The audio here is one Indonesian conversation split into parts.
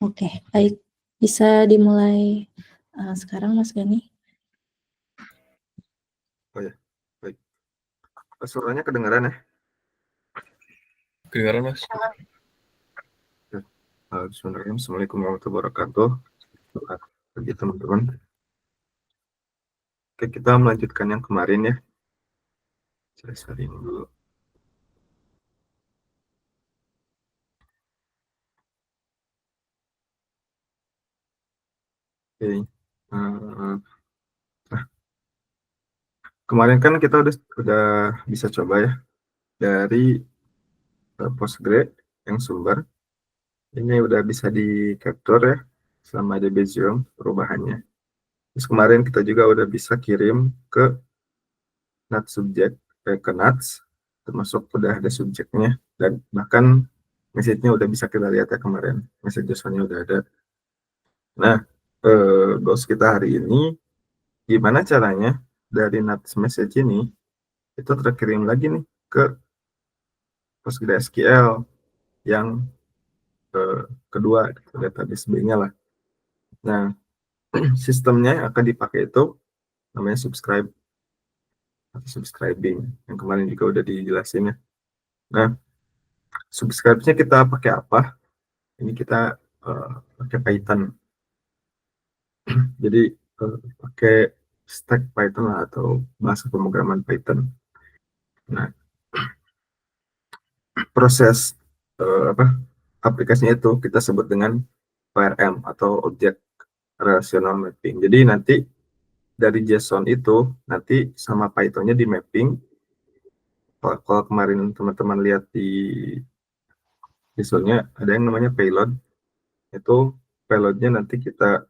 Oke, baik. Bisa dimulai sekarang Mas Gani. Oh ya, baik. Suaranya kedengaran ya? Kedengaran Mas? Bismillahirrahmanirrahim. Assalamualaikum warahmatullahi wabarakatuh. Selamat pagi teman-teman. Oke, kita melanjutkan yang kemarin ya. Saya sharing dulu. Oke. Kemarin kan kita udah bisa coba ya dari Postgre yang sumber. Ini udah bisa di capture ya sama DB-Zoom perubahannya. Terus kemarin kita juga udah bisa kirim ke NAT subjek, ke NATS, termasuk udah ada subjeknya, dan bahkan message-nya udah bisa kita lihat ya kemarin, message-nya udah ada. Nah, goals kita hari ini, gimana caranya dari NATS message ini, itu terkirim lagi nih ke PostgreSQL yang kedua, gitu, database B-nya lah. Nah, sistemnya yang akan dipakai itu namanya subscribe atau subscribing, yang kemarin juga udah dijelasin ya. Nah, subscribe-nya kita pakai apa? Ini kita pakai Python. Jadi pakai stack Python lah, atau bahasa pemrograman Python. Nah, proses aplikasinya itu kita sebut dengan ORM atau Object Relational Mapping. Jadi nanti dari JSON itu nanti sama Python-nya di mapping. Kalau kemarin teman-teman lihat di JSON-nya ada yang namanya payload. Itu payload-nya nanti kita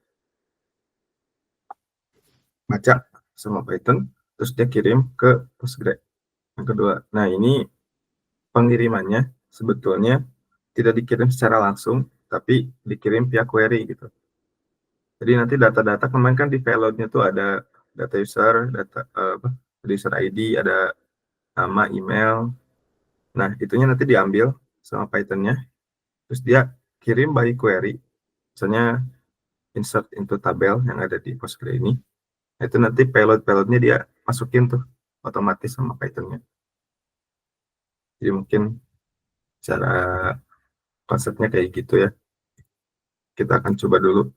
baca sama Python, terus dia kirim ke Postgre yang kedua. Nah, ini pengirimannya sebetulnya tidak dikirim secara langsung, tapi dikirim via query gitu. Jadi nanti data-data kemarin kan di payload-nya tuh ada data user, data user ID, ada nama, email. Nah, itunya nanti diambil sama Python-nya, terus dia kirim by query. Misalnya insert into tabel yang ada di Postgre ini. Itu nanti payload-payloadnya dia masukin tuh otomatis sama Python-nya. Jadi mungkin cara konsepnya kayak gitu ya. Kita akan coba dulu.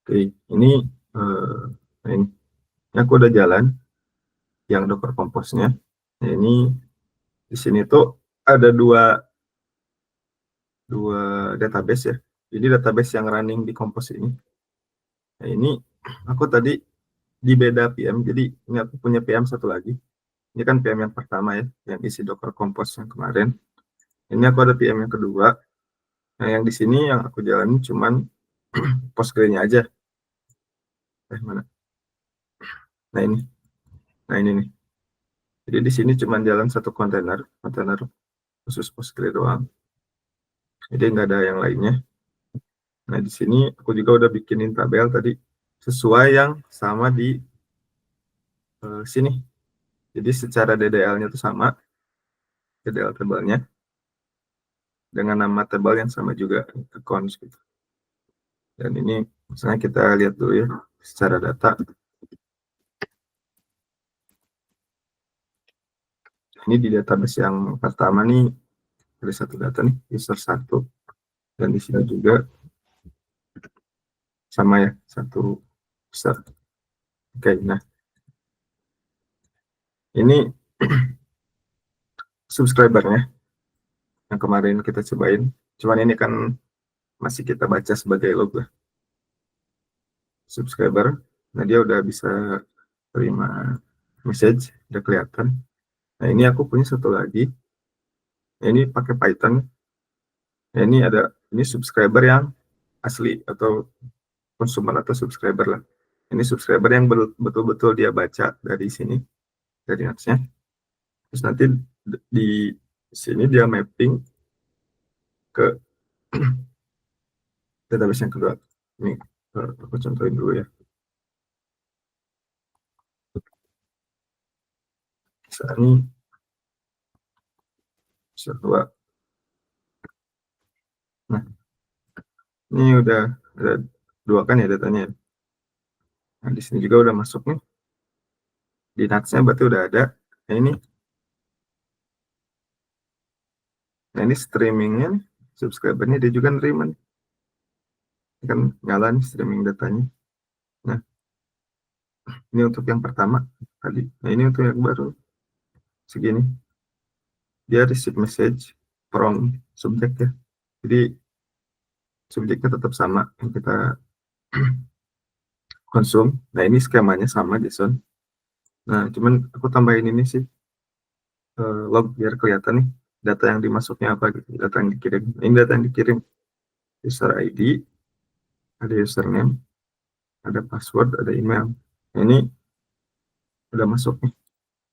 Oke, ini ini aku udah jalan yang Docker Compose-nya. Nah, ini di sini tuh ada dua database ya. Jadi database yang running di Compose ini. Nah, ini aku tadi di beda PM. Jadi ini aku punya PM satu lagi. Ini kan PM yang pertama ya, yang isi Docker Compose yang kemarin. Ini aku ada PM yang kedua. Nah, yang di sini yang aku jalanin cuman Postgre-nya aja. Mana? Nah, ini. Nah, ini nih. Jadi di sini cuma jalan satu kontainer khusus Postgre doang. Jadi nggak ada yang lainnya. Nah, di sini aku juga udah bikinin tabel tadi sesuai yang sama di sini. Jadi secara DDL-nya itu sama, DDL tabelnya, dengan nama tabel yang sama juga, accounts gitu. Dan ini misalnya kita lihat dulu ya, secara data. Ini di database yang pertama nih, ada satu data nih, user 1. Dan di sini juga sama ya, satu user. Oke, nah ini subscribernya yang kemarin kita cobain. Cuman ini kan masih kita baca sebagai log lah. Subscriber, nah dia udah bisa terima message, udah kelihatan. Nah, ini aku punya satu lagi. Nah, ini pakai Python. Nah, ini subscriber yang asli atau konsumer atau subscriber lah. Ini subscriber yang betul-betul dia baca dari sini, dari apps-nya. Terus nanti di sini dia mapping ke database yang kedua. Ini Aku contohin dulu ya. Misalnya bisa dua. Nah, ini udah ada dua kan ya datanya. Nah, di sini juga udah masuk nih. Di nuts-nya berarti udah ada. Nah, ini streamingnya, subscribernya dia juga nerima nih. Ini kan nyala nih streaming datanya. Nah, ini untuk yang pertama tadi. Nah, ini untuk yang baru segini. Dia receive message from subjek ya. Jadi subjeknya tetap sama yang kita konsum. Nah, ini skemanya sama Jason. Nah, cuman aku tambahin ini sih log biar kelihatan nih data yang dimasuknya apa gitu, data yang dikirim. Ini data yang dikirim user ID, ada username, ada password, ada email. Nah, ini udah masuk nih.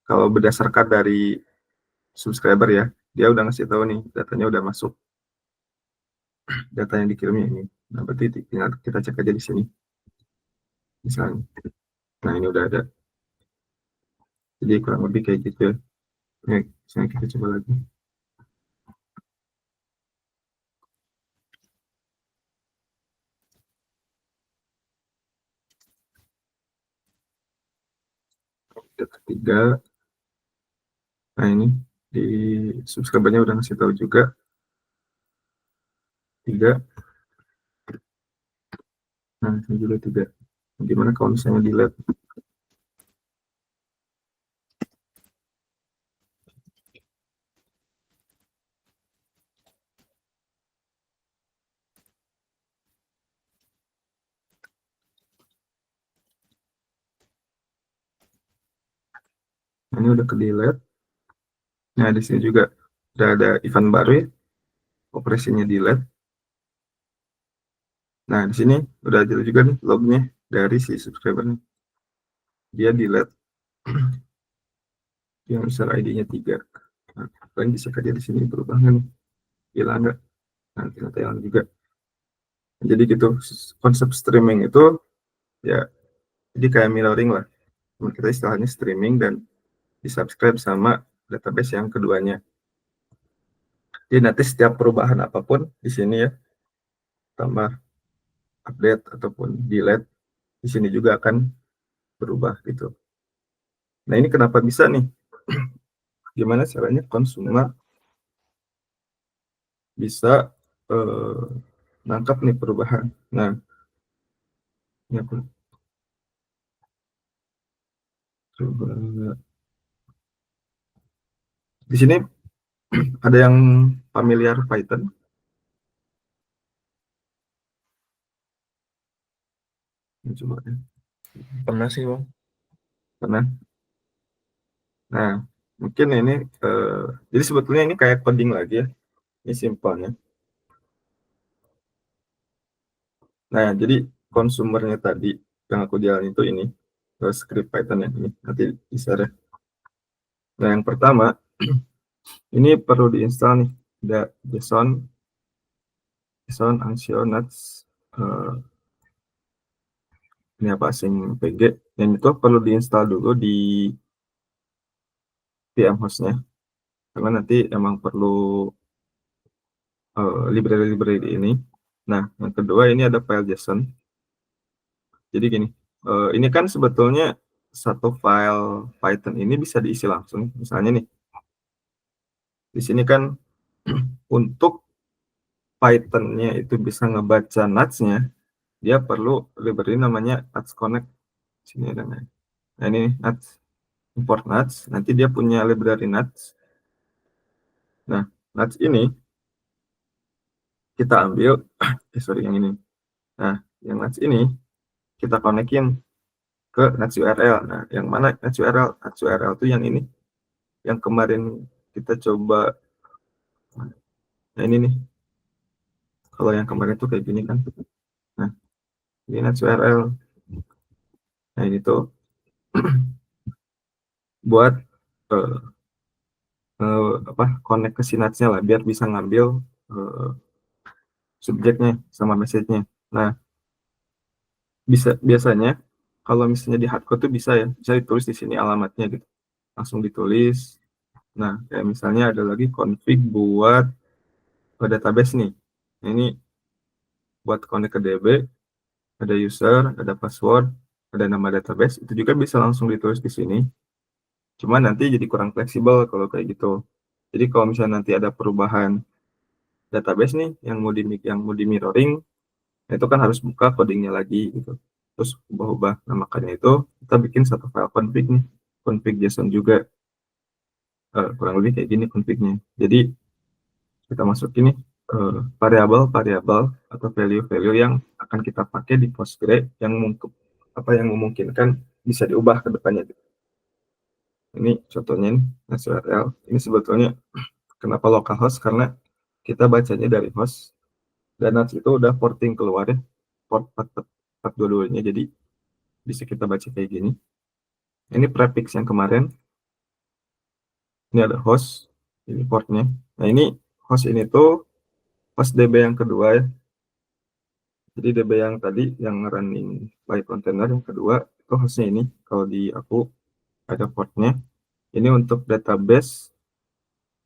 Kalau berdasarkan dari subscriber ya, dia udah ngasih tahu nih datanya udah masuk, data yang dikirimnya ini. Nah, berarti tinggal kita cek aja di sini misalnya. Nah, ini udah ada. Jadi kurang lebih kayak gitu ya. Ini misalnya kita coba lagi. Data ketiga. Nah, ini di subscribernya udah ngasih tahu juga. 3. Nah, ini juga 3. Gimana kalau misalnya delete? Nah, ini udah ke delete. Nah, di sini juga udah ada event baru ya, operasinya delete. Nah, di sini udah ada juga nih lognya dari si subscriber nih. Dia delete yang user ID-nya 3. Nah, kalian bisa kerja di sini berubah nggak nih? Hilang nggak? Nah, ternyata hilang juga. Jadi gitu, konsep streaming itu ya, jadi kayak mirroring lah. Kita istilahnya streaming dan di-subscribe sama database yang keduanya. Jadi nanti setiap perubahan apapun di sini ya, tambah update ataupun delete, di sini juga akan berubah gitu. Nah, ini kenapa bisa nih? Gimana caranya konsumer bisa nangkap nih perubahan. Nah, ini aku coba. Di sini ada yang familiar Python? Ini coba ya. Pernah sih, Bang. Pernah? Nah, mungkin ini jadi sebetulnya ini kayak coding lagi ya. Ini simpelnya. Nah, jadi konsumernya tadi yang aku jalan itu ini script Python ya, ini nanti bisa deh. Nah, yang pertama ini perlu diinstal nih, ada JSON Ansible Nuts, ini apa asing PG, dan itu perlu diinstal dulu di VM hostnya, karena nanti emang perlu library-library ini. Nah, yang kedua ini ada file JSON. Jadi gini, ini kan sebetulnya satu file Python ini bisa diisi langsung. Misalnya nih, di sini kan untuk Python-nya itu bisa ngebaca nuts-nya, dia perlu library namanya nuts connect. Sini ada. Nah, ini nuts, import nuts. Nanti dia punya library nuts. Nah, nuts ini kita ambil, sorry yang ini. Nah, yang nuts ini kita konekin ke nuts URL. Nah, yang mana nuts URL? Nuts URL itu yang ini, yang kemarin kita coba. Nah, ini nih. Kalau yang kemarin tuh kayak gini kan. Nah, ini nuts URL. Nah, ini tuh buat connect ke nuts-nya lah, biar bisa ngambil subjeknya sama message-nya. Nah, biasanya kalau misalnya di hardcode tuh bisa ya, bisa ditulis di sini alamatnya gitu, langsung ditulis. Nah, kayak misalnya ada lagi config buat database nih. Nah, ini buat connect ke DB, ada user, ada password, ada nama database, itu juga bisa langsung ditulis di sini. Cuma nanti jadi kurang fleksibel kalau kayak gitu. Jadi kalau misalnya nanti ada perubahan database nih yang mau di mirroring, nah itu kan harus buka codingnya lagi gitu. Terus ubah-ubah. Nah, makanya itu kita bikin satu file config nih, config JSON juga. Kurang lebih kayak gini confignya. Jadi kita masukin nih variabel-variabel atau value-value yang akan kita pakai di Postgre yang yang memungkinkan bisa diubah ke depannya. Ini contohnya nih, URL. Ini sebetulnya kenapa localhost, karena kita bacanya dari host dan NAS itu udah porting keluar ya, port 422-nya, jadi bisa kita baca kayak gini. Ini prefix yang kemarin, ini ada host, ini portnya. Nah, ini host ini tuh host DB yang kedua ya. Jadi DB yang tadi yang running by container yang kedua itu hostnya ini. Kalau di aku ada portnya. Ini untuk database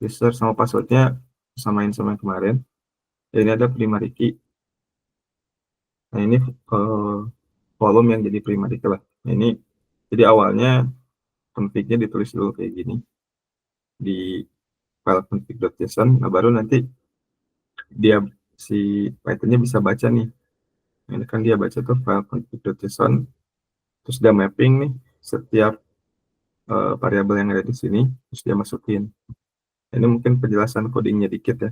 user sama passwordnya samain sama yang kemarin. Dan ini ada primary key. Nah, ini volume yang jadi primary key lah. Nah, ini jadi awalnya config-nya ditulis dulu kayak gini di file config.json. Nah, baru nanti dia si Python-nya bisa baca nih. Nah, ini kan dia baca tuh file config.json, terus dia mapping nih setiap variabel yang ada di sini, terus dia masukin. Ini mungkin penjelasan codingnya dikit ya.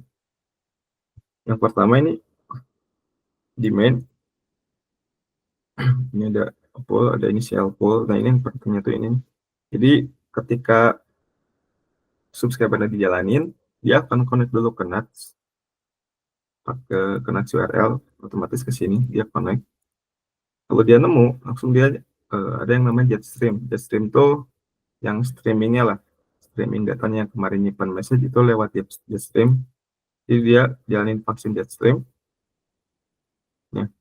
Yang pertama ini di main, ini ada pool, ada initial pool. Nah, ini yang pentingnya tuh ini. Jadi ketika subscriber dijalanin, dia akan connect dulu ke NATS, ke NATS URL, otomatis ke sini dia connect. Kalau dia nemu, langsung dia ada yang namanya Jetstream. Jetstream tuh yang streamingnya lah, streaming datanya yang kemarin nyimpan message itu lewat Jetstream. Jadi dia jalanin vaksin Jetstream. Ya.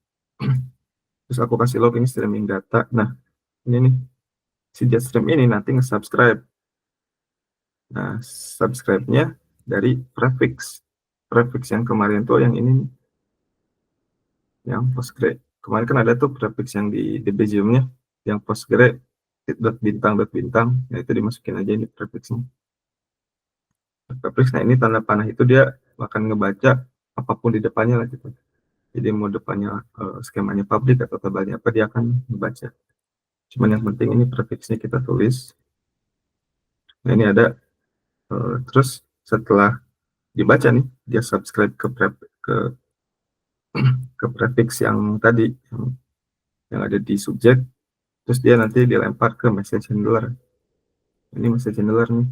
Terus aku kasih login streaming data. Nah, ini nih, si Jetstream ini nanti nge-subscribe. Nah, subscribe-nya dari prefix. Prefix yang kemarin tuh yang ini nih, yang Postgre. Kemarin kan ada tuh prefix yang di DBGM-nya, yang Postgre dot bintang dot bintang. Nah, itu dimasukin aja ini prefixnya. Prefix, nah ini tanda panah itu dia akan ngebaca apapun di depannya lah gitu. Jadi mau depannya skemanya public atau tabalnya apa, dia akan membaca. Cuman yang penting ini prefixnya kita tulis. Nah, ini ada terus setelah dibaca nih, dia subscribe ke prefix yang tadi yang ada di subjek, terus dia nanti dilempar ke message handler. Ini message handler nih.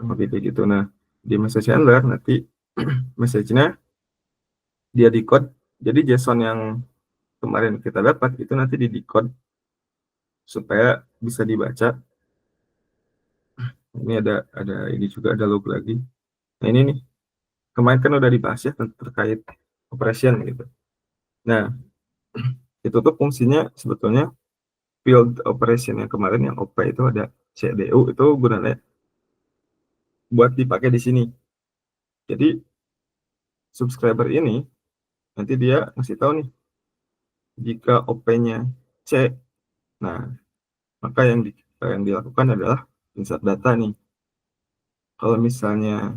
Lebih kayak gitu. Nah, di message handler nanti message-nya dia decode. Jadi JSON yang kemarin kita dapat itu nanti di decode supaya bisa dibaca. Ini ada ini juga ada log lagi. Nah, ini nih kemarin kan udah dibahas ya terkait operation gitu. Nah, itu tuh fungsinya sebetulnya field operation yang kemarin yang OP itu ada CDU itu gunanya buat dipakai di sini. Jadi subscriber ini nanti dia ngasih tahu nih jika OP-nya C. Nah, maka yang dilakukan adalah insert data nih. Kalau misalnya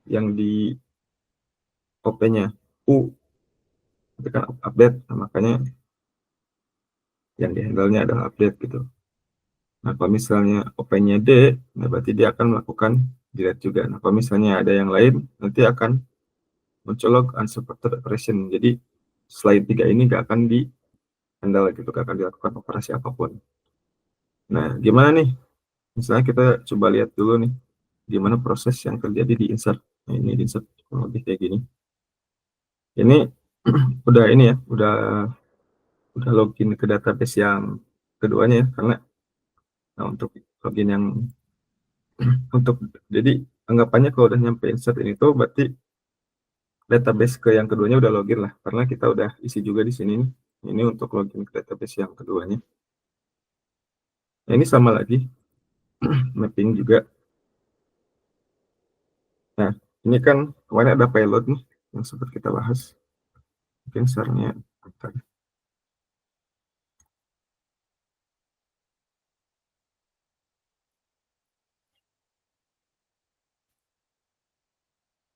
yang di OP-nya U, itu kan update, nah, makanya yang di handle-nya adalah update gitu. Nah, kalau misalnya OP-nya D, nah berarti dia akan melakukan delete juga. Nah, kalau misalnya ada yang lain, nanti akan muncul log unsupported operation. Jadi, selain 3 ini nggak akan di handle gitu, nggak akan dilakukan operasi apapun. Nah, gimana nih? Misalnya kita coba lihat dulu nih, gimana proses yang terjadi di insert. Nah, ini di insert lebih kayak gini. Ini udah ini ya, udah login ke database yang keduanya ya, karena nah, untuk login yang untuk jadi anggapannya kalau udah nyampe insert ini tuh berarti database ke yang keduanya udah login lah, karena kita udah isi juga di sini nih. Ini untuk login ke database yang keduanya. Nah, ini sama lagi mapping juga. Nah, ini kan kemarin ada payload nih yang sempat kita bahas. Mungkin share-nya bentar.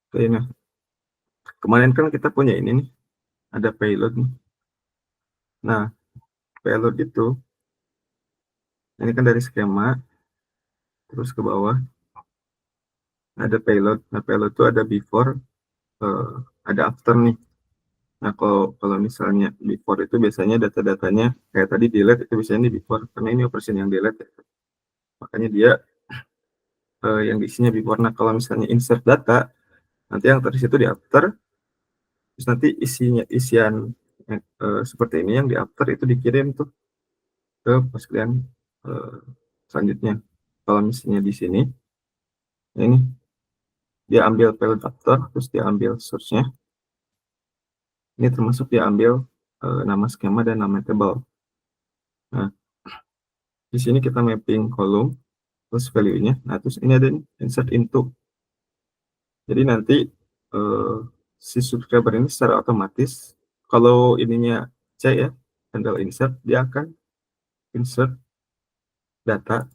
Oke, nah, kemarin kan kita punya ini nih, ada payload nih. Nah, payload itu, ini kan dari skema, terus ke bawah, ada payload. Nah, payload itu ada before, ada after nih. Nah, kalau misalnya before itu biasanya data-datanya, kayak tadi delete itu biasanya di before, karena ini operation yang delete. Makanya dia yang isinya before. Nah, kalau misalnya insert data, nanti yang terus itu di after, terus nanti isian seperti ini yang di after itu dikirim tuh ke Postgres selanjutnya. Kalau misalnya di sini, ini dia ambil payload after, terus dia ambil source-nya. Ini termasuk dia ambil nama skema dan nama table. Nah, di sini kita mapping kolom terus value-nya. Nah, terus ini ada insert into. Jadi nanti si subscriber ini secara otomatis, kalau ininya C ya, handle insert, dia akan insert data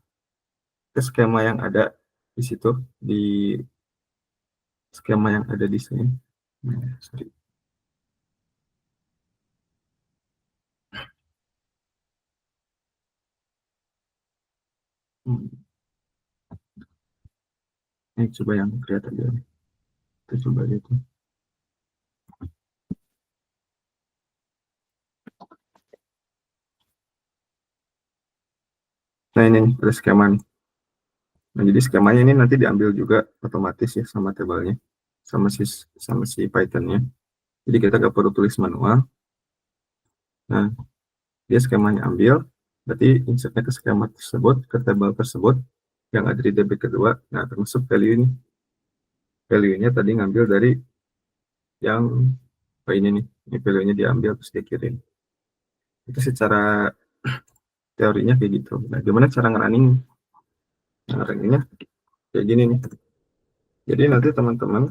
ke skema yang ada di situ, di skema yang ada di sini. Sorry. Ini coba yang create aja. Kita coba gitu. Nah, ini ada skema nih. Nah, jadi skemanya ini nanti diambil juga otomatis ya sama tabelnya, sama si Python-nya. Jadi kita nggak perlu tulis manual. Nah, dia skemanya ambil, berarti insertnya ke skema tersebut, ke tabel tersebut, yang ada di DB kedua. Nah, termasuk value ini. Value-nya tadi ngambil dari yang ini nih. Ini value-nya diambil terus dikirim. Itu secara teorinya kayak gitu. Nah, gimana cara ngerunning? Nah, runningnya kayak gini nih. Jadi nanti teman-teman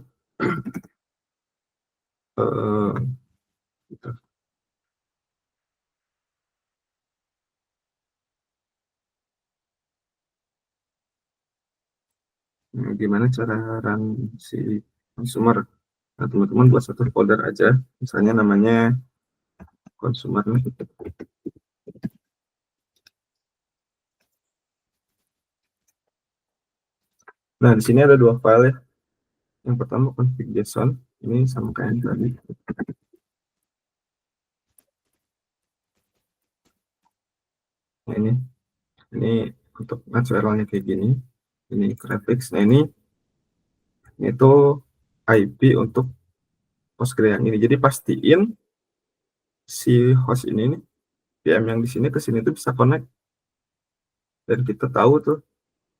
gitu. Nah, gimana cara run si consumer? Nah, teman-teman buat satu folder aja, misalnya namanya consumer. Nah, di sini ada dua file ya. Yang pertama config.json, ini sama kayak yang tadi. Nah, ini untuk naturalnya kayak gini. Ini graphics. Nah, ini itu IP untuk Postgres yang ini. Jadi pastiin si host ini nih, VM yang di sini ke sini tuh bisa connect. Dan kita tahu tuh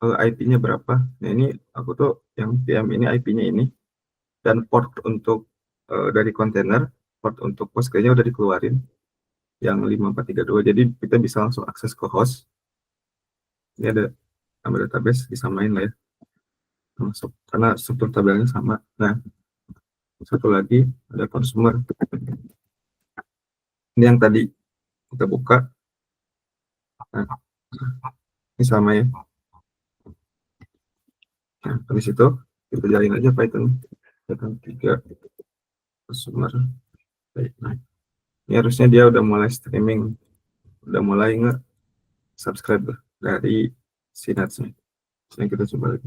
IP-nya berapa. Nah, ini aku tuh yang VM ini IP-nya ini. Dan port untuk dari kontainer, port untuk Postgres-nya udah dikeluarin yang 5432. Jadi kita bisa langsung akses ke host. Ini ada sama database disamain lah ya. Masuk karena struktur tabelnya sama. Nah, satu lagi ada consumer. Ini yang tadi kita buka. Nah, ini sama ya. Nah, habis itu kita jalin aja Python. Python 3 consumer. Baik. Nah, ini harusnya dia udah mulai streaming, udah mulai nge-subscribe dari Synapse-nya. Sekarang kita coba lagi.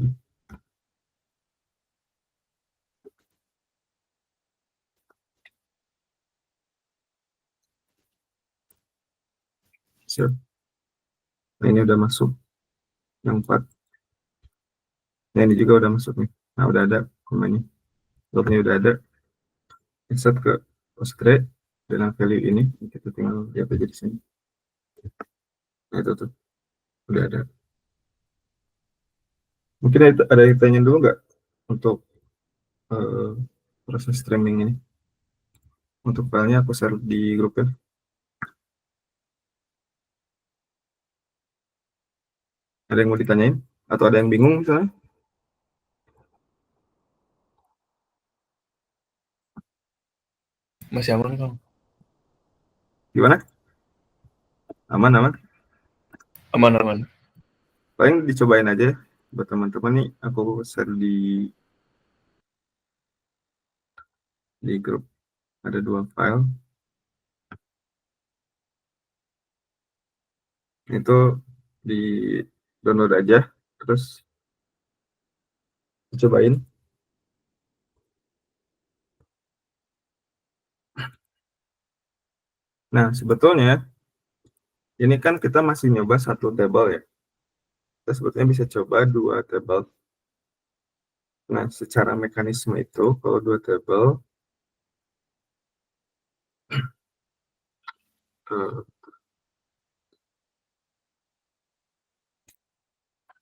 Siap. Nah, ini udah masuk yang 4. Nah, ini juga udah masuk nih. Nah, udah ada komennya. Lognya udah ada. Insert ke Postgres dengan value ini. Kita tinggal lihat aja di sini. Nah, itu tuh. Udah ada. Mungkin ada yang tanya dulu nggak untuk proses streaming ini. Untuk filenya aku share di grup ya. Ada yang mau ditanyain? Atau ada yang bingung misalnya? Masih aman Bang? Gimana? Aman, aman? Aman aman. Paling dicobain aja ya. Buat teman-teman nih, aku share di grup. Ada 2 file. Itu di download aja, terus cobain. Nah, sebetulnya ini kan kita masih nyoba 1 table ya. Kita sebetulnya bisa coba 2 table. Nah, secara mekanisme itu, kalau 2 table,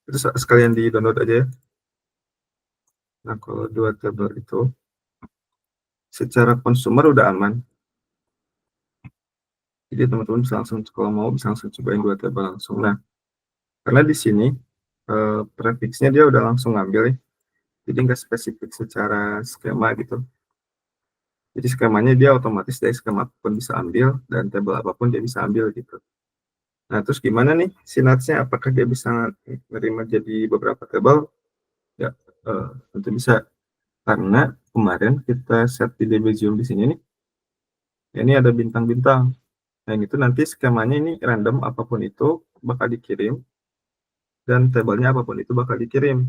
itu sekalian di download aja ya. Nah, kalau 2 table itu, secara konsumer udah aman. Jadi teman-teman bisa langsung, kalau mau bisa langsung cobain 2 table langsung. Nah, karena di sini prefixnya dia udah langsung ngambil ya. Jadi nggak spesifik secara skema gitu. Jadi skemanya dia otomatis dari skema apapun bisa ambil, dan table apapun dia bisa ambil gitu. Nah, terus gimana nih Synapse-nya? Apakah dia bisa menerima jadi beberapa table? Ya, tentu bisa. Karena kemarin kita set di DB Zoom di sini nih, ini ada bintang-bintang. Nah, itu nanti skemanya ini random, apapun itu bakal dikirim, dan tabelnya apapun itu bakal dikirim.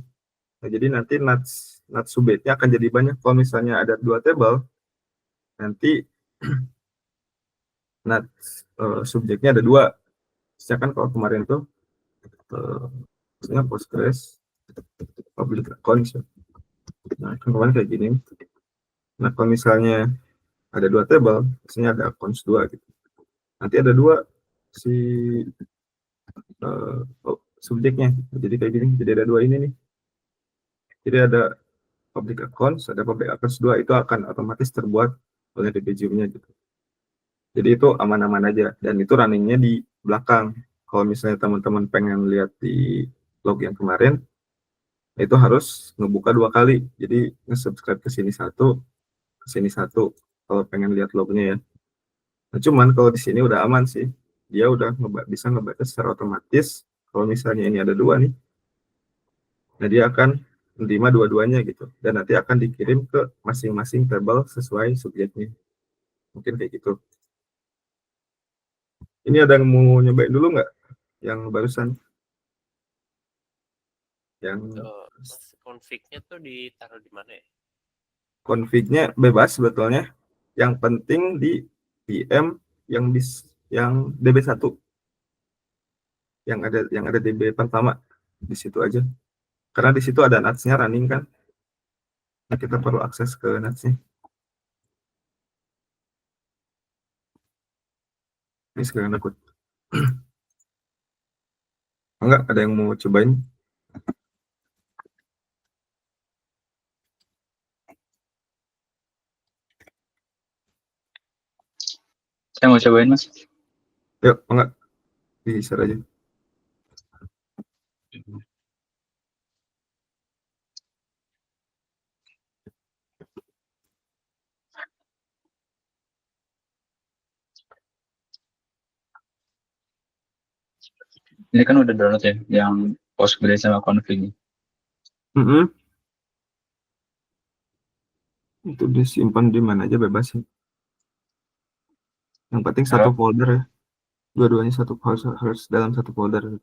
Nah, jadi nanti nuts subjeknya akan jadi banyak. Kalau misalnya ada 2 table, nanti nuts subjeknya ada 2. Misalkan kalau kemarin tuh misalnya Postgres public account. Nah, kan kemarin kayak gini. Nah, kalau misalnya ada 2 table, misalnya ada accounts 2 gitu. Nanti ada 2 si subjeknya. Jadi kayak gini. Jadi ada 2 ini nih. Jadi ada public accounts, ada public accounts 2, itu akan otomatis terbuat oleh DBGM-nya gitu. Jadi itu aman-aman aja, dan itu runningnya di belakang. Kalau misalnya teman-teman pengen lihat di log yang kemarin, itu harus ngebuka 2 kali. Jadi nge-subscribe ke sini 1, ke sini 1 kalau pengen lihat lognya ya. Nah, cuman kalau di sini udah aman sih. Dia udah bisa ngebaca secara otomatis. Kalau misalnya ini ada 2 nih, nah dia akan menerima dua-duanya gitu. Dan nanti akan dikirim ke masing-masing table sesuai subjeknya. Mungkin kayak gitu. Ini ada yang mau nyobain dulu nggak? Yang barusan? Yang config-nya tuh ditaruh di mana ya? config-nya bebas sebetulnya. Yang penting di VM yang DB1. Yang ada DB pertama di situ aja. Karena di situ ada nuts-nya running kan. Nah, kita perlu akses ke nuts-nya. Ini sekarang aku. Enggak, ada yang mau cobain? Saya mau cobain, Mas. Yuk, enggak. Di-share aja. Ini kan udah download ya, yang Postgres sama config. Itu disimpan di mana aja bebas sih. Yang penting satu folder ya. Dua-duanya harus dalam satu folder.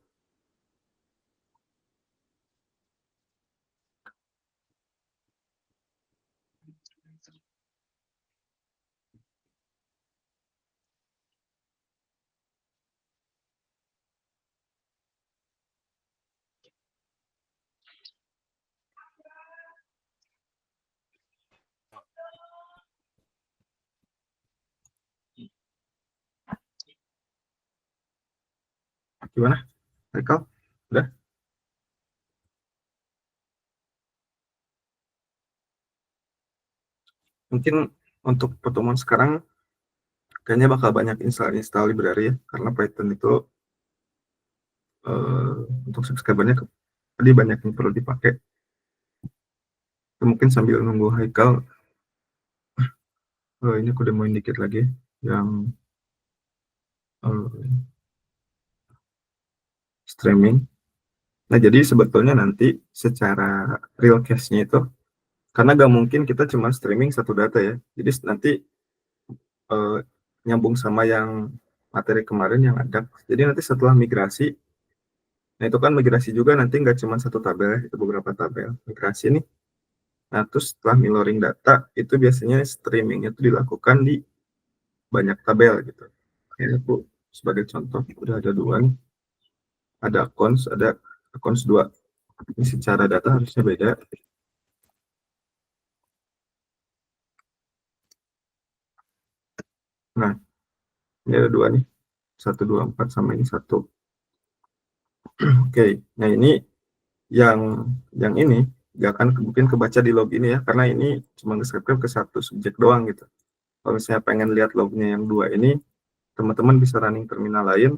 Gimana? Haikal? Udah? mungkin untuk pertemuan sekarang kayaknya bakal banyak install library ya, karena Python itu untuk subscribernya tadi banyak yang perlu dipakai. Mungkin sambil nunggu Haikal, ini aku demoin dikit lagi yang streaming. Nah, jadi sebetulnya nanti secara real case-nya itu, karena gak mungkin kita cuma streaming satu data ya, jadi nanti nyambung sama yang materi kemarin yang ada. Jadi nanti setelah migrasi, nah itu kan migrasi juga nanti nggak cuma satu tabel ya, itu beberapa tabel migrasi nih. Nah, terus setelah mirroring data, itu biasanya streaming itu dilakukan di banyak tabel gitu. Ini aku sebagai contoh, udah ada 2 nih. Ada accounts 2. Ini secara data harusnya beda. Nah, ini ada 2 nih. 1, 2, 4 sama ini 1. Oke, nah ini yang ini nggak akan mungkin kebaca di log ini ya, karena ini cuma nge-script ke satu subjek doang gitu. Kalau misalnya pengen lihat lognya yang 2 ini, teman-teman bisa running terminal lain,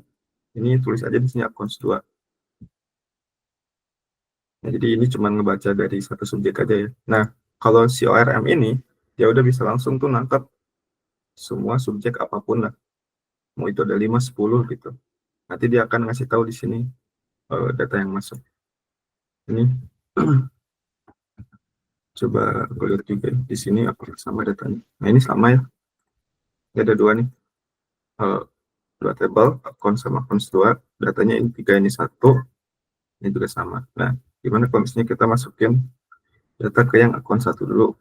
ini tulis aja di sini accounts 2. Nah, jadi ini cuma ngebaca dari satu subjek aja ya. Nah, kalau si ORM ini, dia udah bisa langsung tuh nangkep semua subjek apapun lah. Mau itu ada 5, 10 gitu. Nanti dia akan ngasih tahu di sini data yang masuk. Ini coba gue lihat juga di sini apakah sama datanya. Nah, ini sama ya. Ini ada 2 nih. 2 table, account sama accounts 2. Datanya ini 3, ini 1. Ini juga sama. Nah, gimana kalau misalnya kita masukin data ke yang account 1 dulu.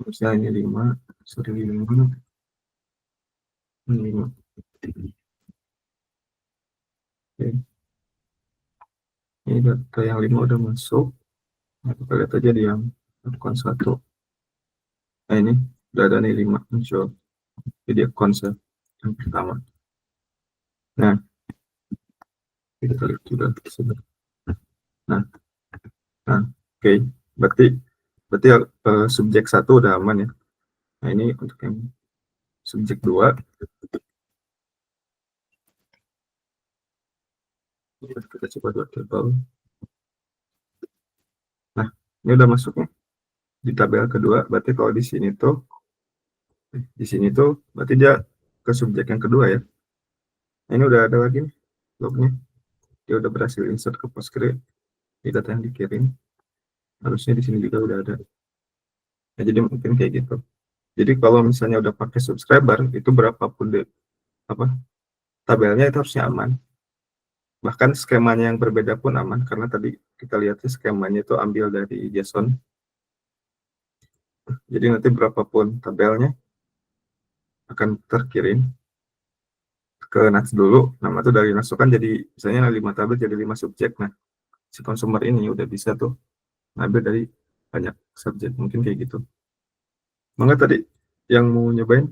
Misalnya ini 5, sorry 5. Ini 5. Oke. Ini data yang 5 udah masuk. Nah, kita lihat aja di yang account 1. Nah, ini udah ada nih 5 muncul. Jadi account yang pertama. Nah, kita lihat juga. Nah, oke. Berarti subjek 1 udah aman ya. Nah, ini untuk yang subjek 2. Kita coba 2 tabel. Nah, ini udah masuk nih di tabel kedua. Berarti kalau di sini tuh berarti dia ke subjek yang kedua ya. Nah, ini udah ada lagi nih lognya. Dia udah berhasil insert ke Postgre di data yang dikirim. Harusnya di sini juga udah ada. Nah, jadi mungkin kayak gitu. Jadi kalau misalnya udah pakai subscriber, itu berapapun tabelnya itu harusnya aman. Bahkan skemanya yang berbeda pun aman, karena tadi kita lihatnya skemanya itu ambil dari JSON. Jadi nanti berapapun tabelnya akan terkirim ke NAS dulu. Nama itu dari NAS kan jadi misalnya 5 tabel jadi 5 subjek. Nah, si consumer ini udah bisa tuh ngambil dari banyak subjek, mungkin kayak gitu. Mangga tadi yang mau nyobain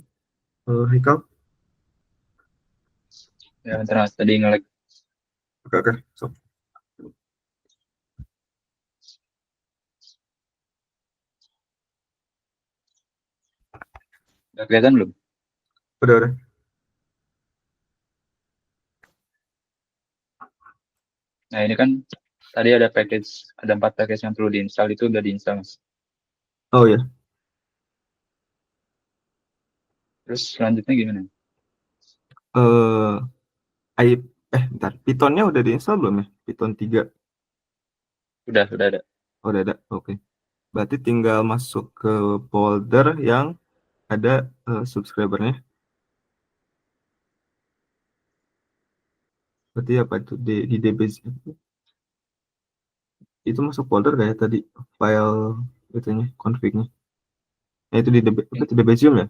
Haikal? Ya, bentar Mas, tadi nge-lag. Oke, so. Udah kelihatan belum? Udah. Nah, ini kan tadi ada 4 package yang perlu diinstal, itu udah diinstal, Mas. Oh ya. Terus selanjutnya gimana? Bentar. Python-nya udah diinstal belum ya? Python 3. Udah ada. Oh, udah ada. Oke. Berarti tinggal masuk ke folder yang ada subscribernya. Berarti apa itu di DBZ itu masuk folder kayak tadi file itunya config-nya. Nah, itu di Debezium ya?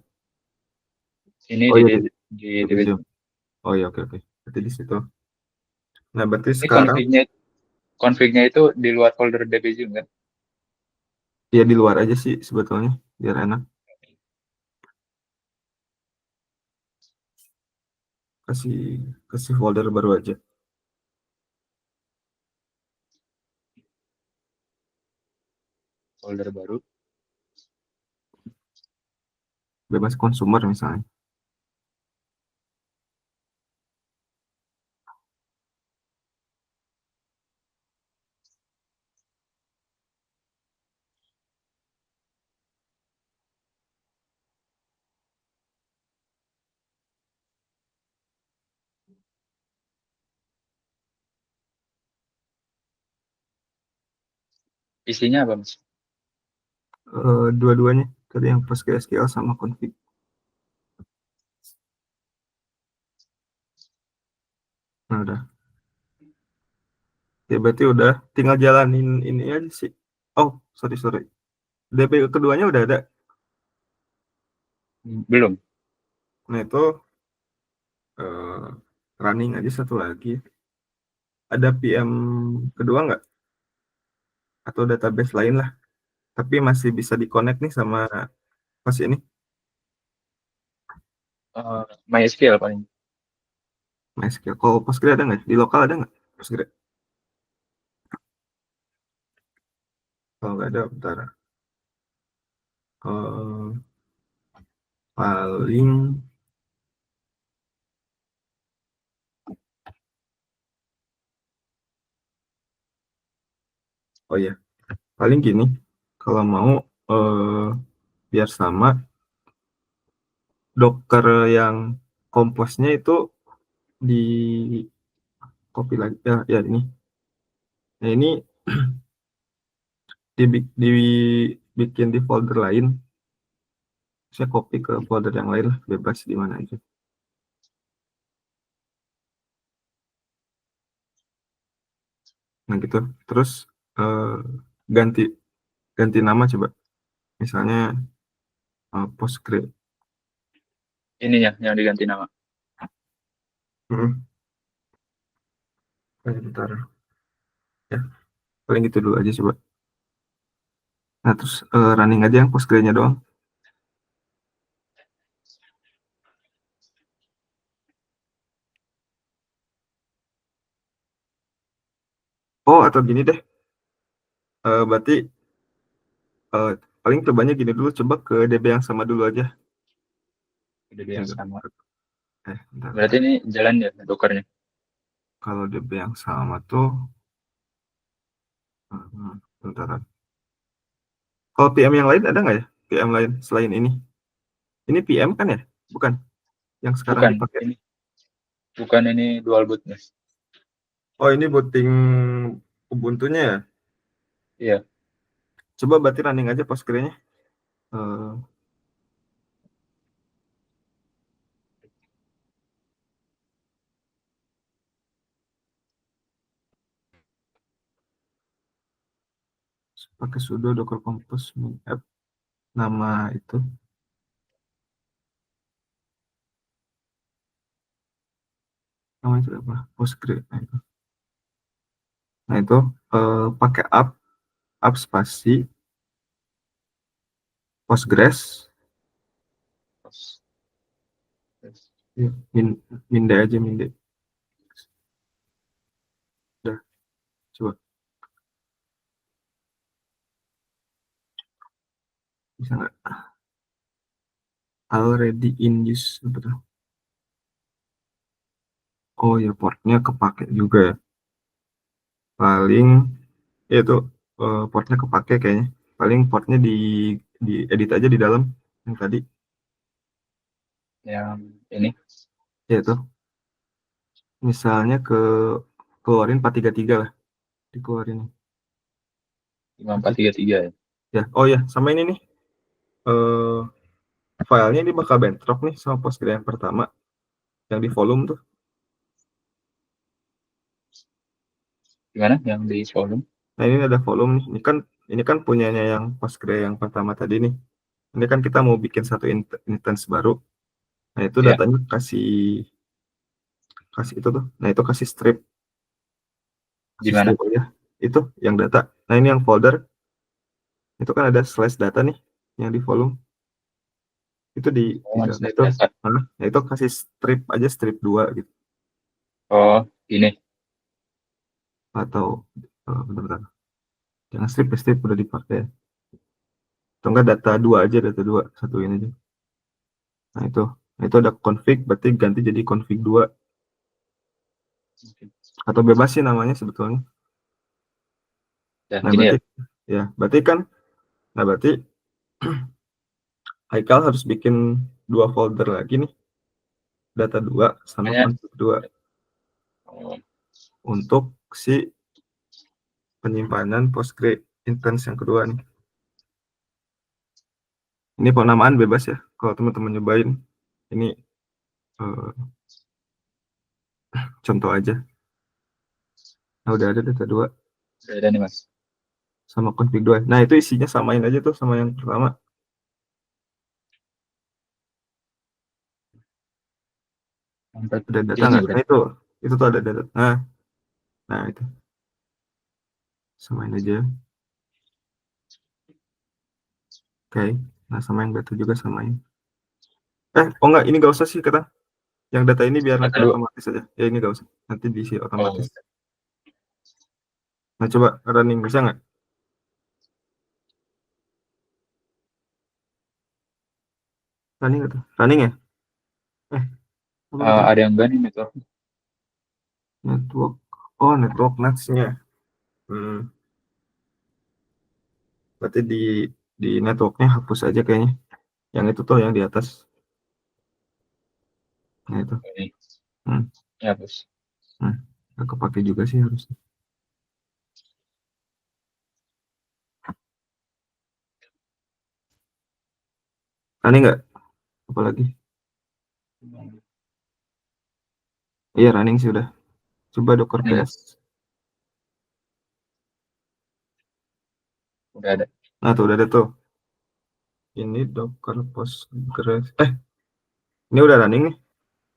Ini Oh iya, di Debezium. Oh iya, oke. Berarti di situ. Nah, berarti ini sekarang config-nya itu di luar folder DBZium kan? ya di luar aja sih sebetulnya biar enak. kasih folder baru aja. Folder baru. Bebas konsumer misalnya. Isinya apa, Mas? Dua-duanya tadi yang PostgreSQL sama config. Nah, udah. Ya, berarti udah tinggal jalanin ini aja sih. Oh, sorry. DB keduanya udah ada. Belum. Nah, itu running aja satu lagi. Ada PM kedua nggak? Atau database lain lah. Tapi masih bisa di-connect nih sama pas ini. MySQL paling. MySQL. Kalau Postgre ada nggak? Di lokal ada nggak Postgre? Kalau nggak ada, bentar. Paling oh ya, paling gini. Kalau mau biar sama Docker yang Compose-nya itu di copy lagi ya ini. Nah, ini dibikin di folder lain. Saya copy ke folder yang lain lah, bebas di mana aja. Nah gitu. Terus ganti ganti nama coba. Misalnya Postgre. Ininya yang diganti nama. Bentar. Ya, paling gitu dulu aja coba. Nah terus running aja yang Postgre-nya doang. Oh, atau gini deh. Berarti paling cobanya gini dulu, coba ke DB yang sama dulu aja. DB yang sama. Bentar. Berarti ini jalan ya Dockernya. Kalau DB yang sama tuh, bentar. Kalau PM yang lain ada nggak ya? PM lain selain ini? Ini PM kan ya? Bukan? Yang sekarang Bukan. dipakai? Bukan ini dual boot, Mas. Oh, ini booting Ubuntu-nya ya? Iya. Coba berarti running aja Postgre-nya. Pakai sudo docker compose min app nama itu. Nama itu apa? Postgre. Nah itu pakai app spasi Postgres. Ya, minde aja minde. Udah, coba. Bisa nggak? Already in use. Betul. Oh ya, portnya kepake juga ya. Paling itu portnya kepake kayaknya. Paling portnya di edit aja di dalam yang tadi. Yang ini. Ya itu. Misalnya keluarin 433 lah. Dikeluarin. 5433 ya. Ya, oh ya, sama ini nih. Filenya ini bakal bentrok nih sama Postgre yang pertama. Yang di volume tuh. Gimana yang di volume? Nah, ini ada volume nih. Ini kan punyanya yang Postgre yang pertama tadi nih. Ini kan kita mau bikin satu instance baru. Nah, itu Iya. datanya kasih itu tuh. Nah, itu kasih strip. Di mana? Ya. Itu yang data. Nah, ini yang folder. Itu kan ada slash data nih yang di volume. Itu di Oh, nah manifest itu data. nah itu kasih strip aja, strip 2 gitu. Oh, ini. Atau bentar-bentar. Jangan strip ya, strip udah dipakai. Atau enggak data 2 aja, data 2 satuin aja. Nah itu ada config, berarti ganti jadi config 2 atau bebas sih namanya sebetulnya. Dan Nah ini ya. berarti kan, nah berarti Haikal harus bikin 2 folder lagi nih, data 2 sama Makanya, config 2 oh, untuk si penyimpanan Postgre instance yang kedua nih. Ini penamaan bebas ya, kalau teman-teman nyobain. Ini eh, contoh aja. Nah udah ada data 2 udah ada nih Mas. sama config 2. Nah itu isinya samain aja tuh sama yang pertama. Ada data Ini nggak? Nah berarti. itu tuh ada data. Nah itu samain aja. Oke. Nah sama yang data juga samain. Oh enggak, ini nggak usah sih kata. Yang data ini biar nanti Data dua. otomatis aja. Ya ini nggak usah. Nanti diisi Oh, otomatis. Nah coba running bisa nggak? Running nggak tuh? Running ya? Apa nggak tuh? ada yang enggak nih network. Network. Oh network NAS-nya. Berarti di networknya hapus aja kayaknya. Yang itu tuh yang di atas. Nah itu. Ini. Hmm. Ya, Bos. Nggak kepake juga sih harusnya. Running nggak? Apalagi? Iya running sih udah. Coba Docker Ini PS. udah ada. Nah tuh udah ada tuh. Ini Docker Postgres. Ini udah running nih.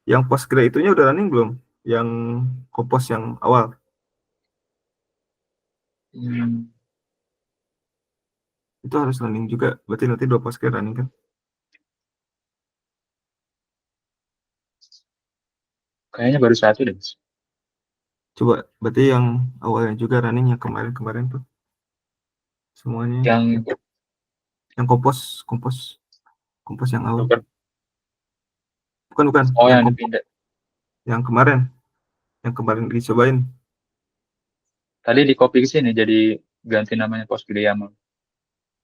Yang Postgre itunya udah running belum? Yang Compose yang awal. Hmm, Itu harus running juga. Berarti nanti 2 Postgre running kan? kayaknya baru satu deh, Mas. Coba. Berarti yang awalnya juga running, yang kemarin-kemarin tuh. Semuanya. Yang Yang Compose yang awal. Docker. Bukan. Oh, Yang yang Compose. dipindah. Yang kemarin. Yang kemarin dicobain. Tadi di copy ke sini jadi ganti namanya PostgreYAML.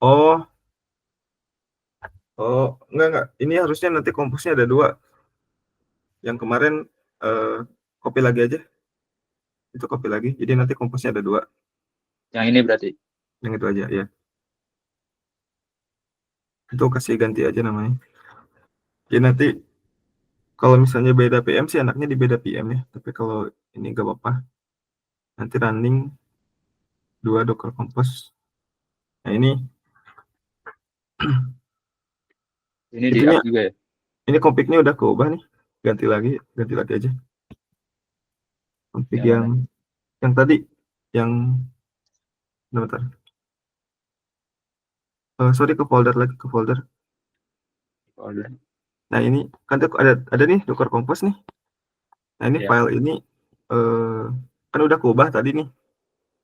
Oh. Enggak. Ini harusnya nanti Compose-nya ada 2. Yang kemarin copy lagi aja. Itu copy lagi. Jadi nanti Compose-nya ada 2. Yang ini berarti. Yang itu aja ya. Itu kasih ganti aja namanya. Jadi nanti kalau misalnya beda PM sih anaknya di beda PM ya. Tapi kalau ini gak apa-apa. Nanti running 2 Docker Compose. Nah Ini di itunya up juga ya. ini config-nya udah keubah nih. Ganti lagi aja. Config Yang mana? yang tadi yang bentar. Sorry ke folder lagi ke folder. Folder. Nah ini kan tuh ada nih Docker Compose nih. Nah ini Ya. file ini kan udah keubah tadi nih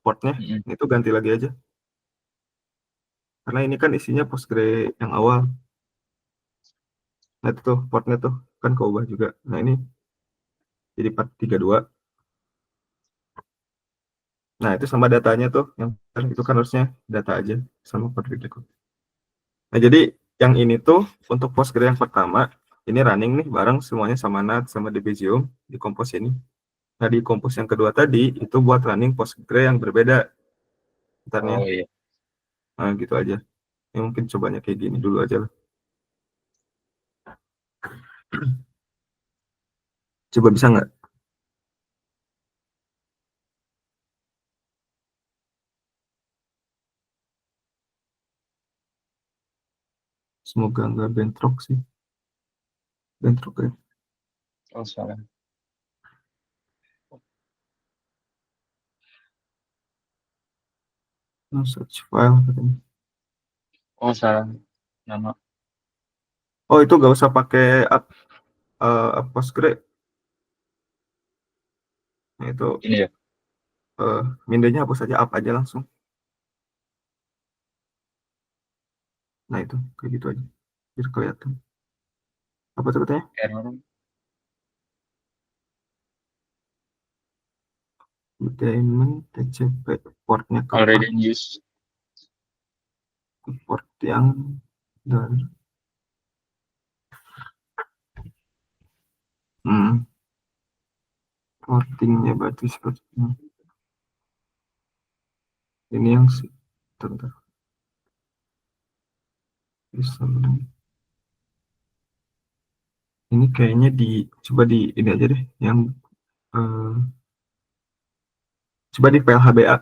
portnya. Mm-mm. Itu ganti lagi aja. Karena ini kan isinya Postgre yang awal. Nah itu tuh portnya tuh kan keubah juga. Nah ini jadi 432. Nah itu sama datanya tuh yang itu kan harusnya data aja sama config. Nah jadi yang ini tuh untuk Postgre yang pertama ini running nih bareng semuanya sama NAT sama Debezium di Compose ini. Nah di Compose yang kedua tadi itu buat running Postgre yang berbeda bentarnya. Oh iya. Nah gitu aja. Ya, mungkin cobanya kayak gini dulu aja lah. Coba bisa nggak? Semoga nggak bentrok sih. Bentrok ya. Oh salah. No search file katanya. Oh salah. Nama. Oh, itu gak usah pakai Postgre. Nah, itu Ini ya. Mindenya hapus aja, up aja langsung. Nah, itu kayak gitu aja. Biar kelihatan. Apa tuh katanya? Error. Diamond TCP portnya ke Already in use. port yang dari portingnya berarti seperti ini. Ini yang bentar. Bisa belum? Ini kayaknya coba di ini aja deh, yang coba di file HBA.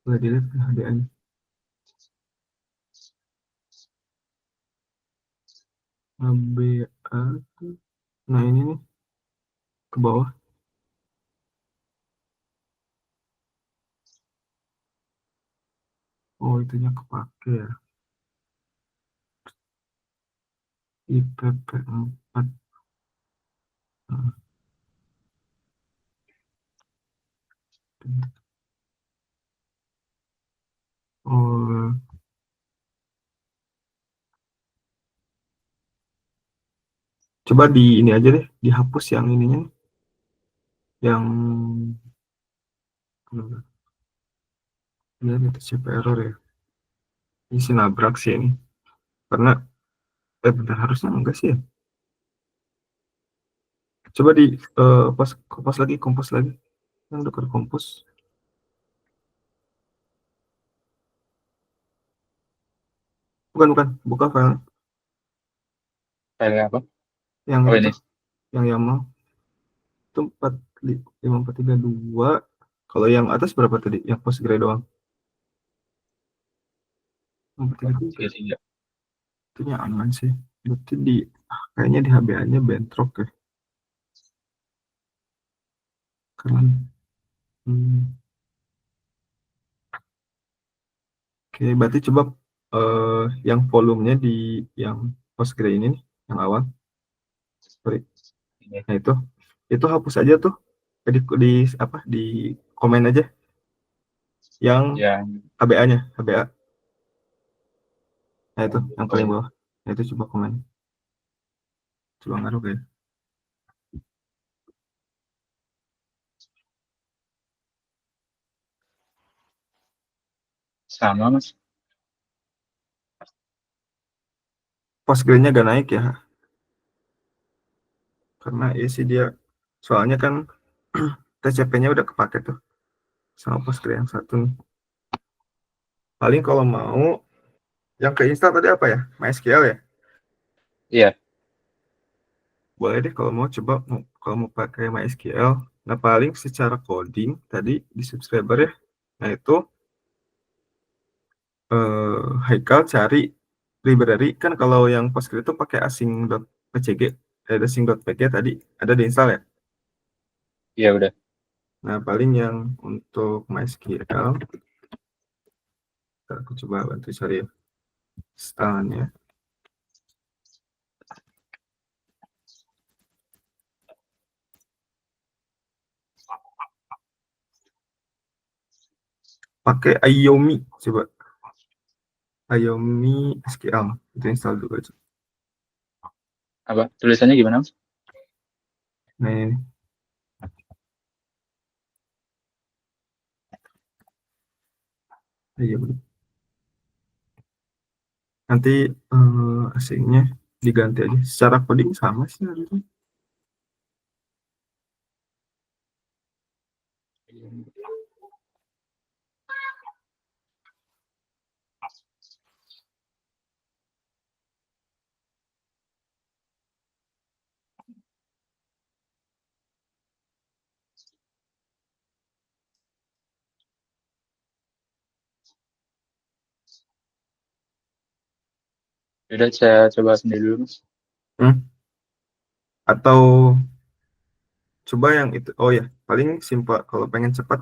Boleh dilihat HBA-nya. HBA. Nah, ini nih ke bawah. Oh, itunya kepake ya. IPv4. Nah, oh, coba di ini aja deh, dihapus yang ininya nih. Yang ini TCP error ya. Ini sih nabrak sih ini. Karena bentar, harusnya enggak sih ya. Coba di kompos lagi. Yang dekat kompos. Bukan, buka file File apa? yang Oh, itu, ini. yang YAML itu 5432. Kalau yang atas berapa tadi? Yang Postgre doang. 433. 33. Itu aman sih. Berarti kayaknya di HBA-nya bentrok ya. Karena oke, berarti coba yang volumenya di yang Postgre ini nih, yang awal. Sorry. Ini. Nah, itu hapus aja tuh. Di apa? Di komen aja yang Yang HBA-nya, HBA. Nah, itu yang oh, paling ini. bawah. Nah, itu coba komen. Coba ngaruh ya. Sama, Mas. Postgre-nya gak naik ya. Karena isi dia, soalnya kan TCP-nya udah kepake tuh sama Postgre yang satu nih. Paling kalau mau yang keinstall tadi apa ya? MySQL ya? Iya. Boleh deh kalau mau coba, kalau mau pakai MySQL. Nah, paling secara coding tadi di subscriber ya. Nah, itu Haikal cari library kan, kalau yang Postgre itu pakai async.pcg, async.pg tadi ada diinstal ya. Iya, udah. Nah, paling yang untuk MySQL, aku coba bantu cari ya. Installnya. Pakai Iomi, coba. Iomi SQL, itu install dulu aja. Apa? Tulisannya gimana, Mas? Nah, ini. Iomi. Nanti asingnya diganti aja. Secara coding sama sih harusnya. Udah, saya coba sendiri dulu, Mas. Atau coba yang itu. Oh ya, paling simpel. Kalau pengen cepat,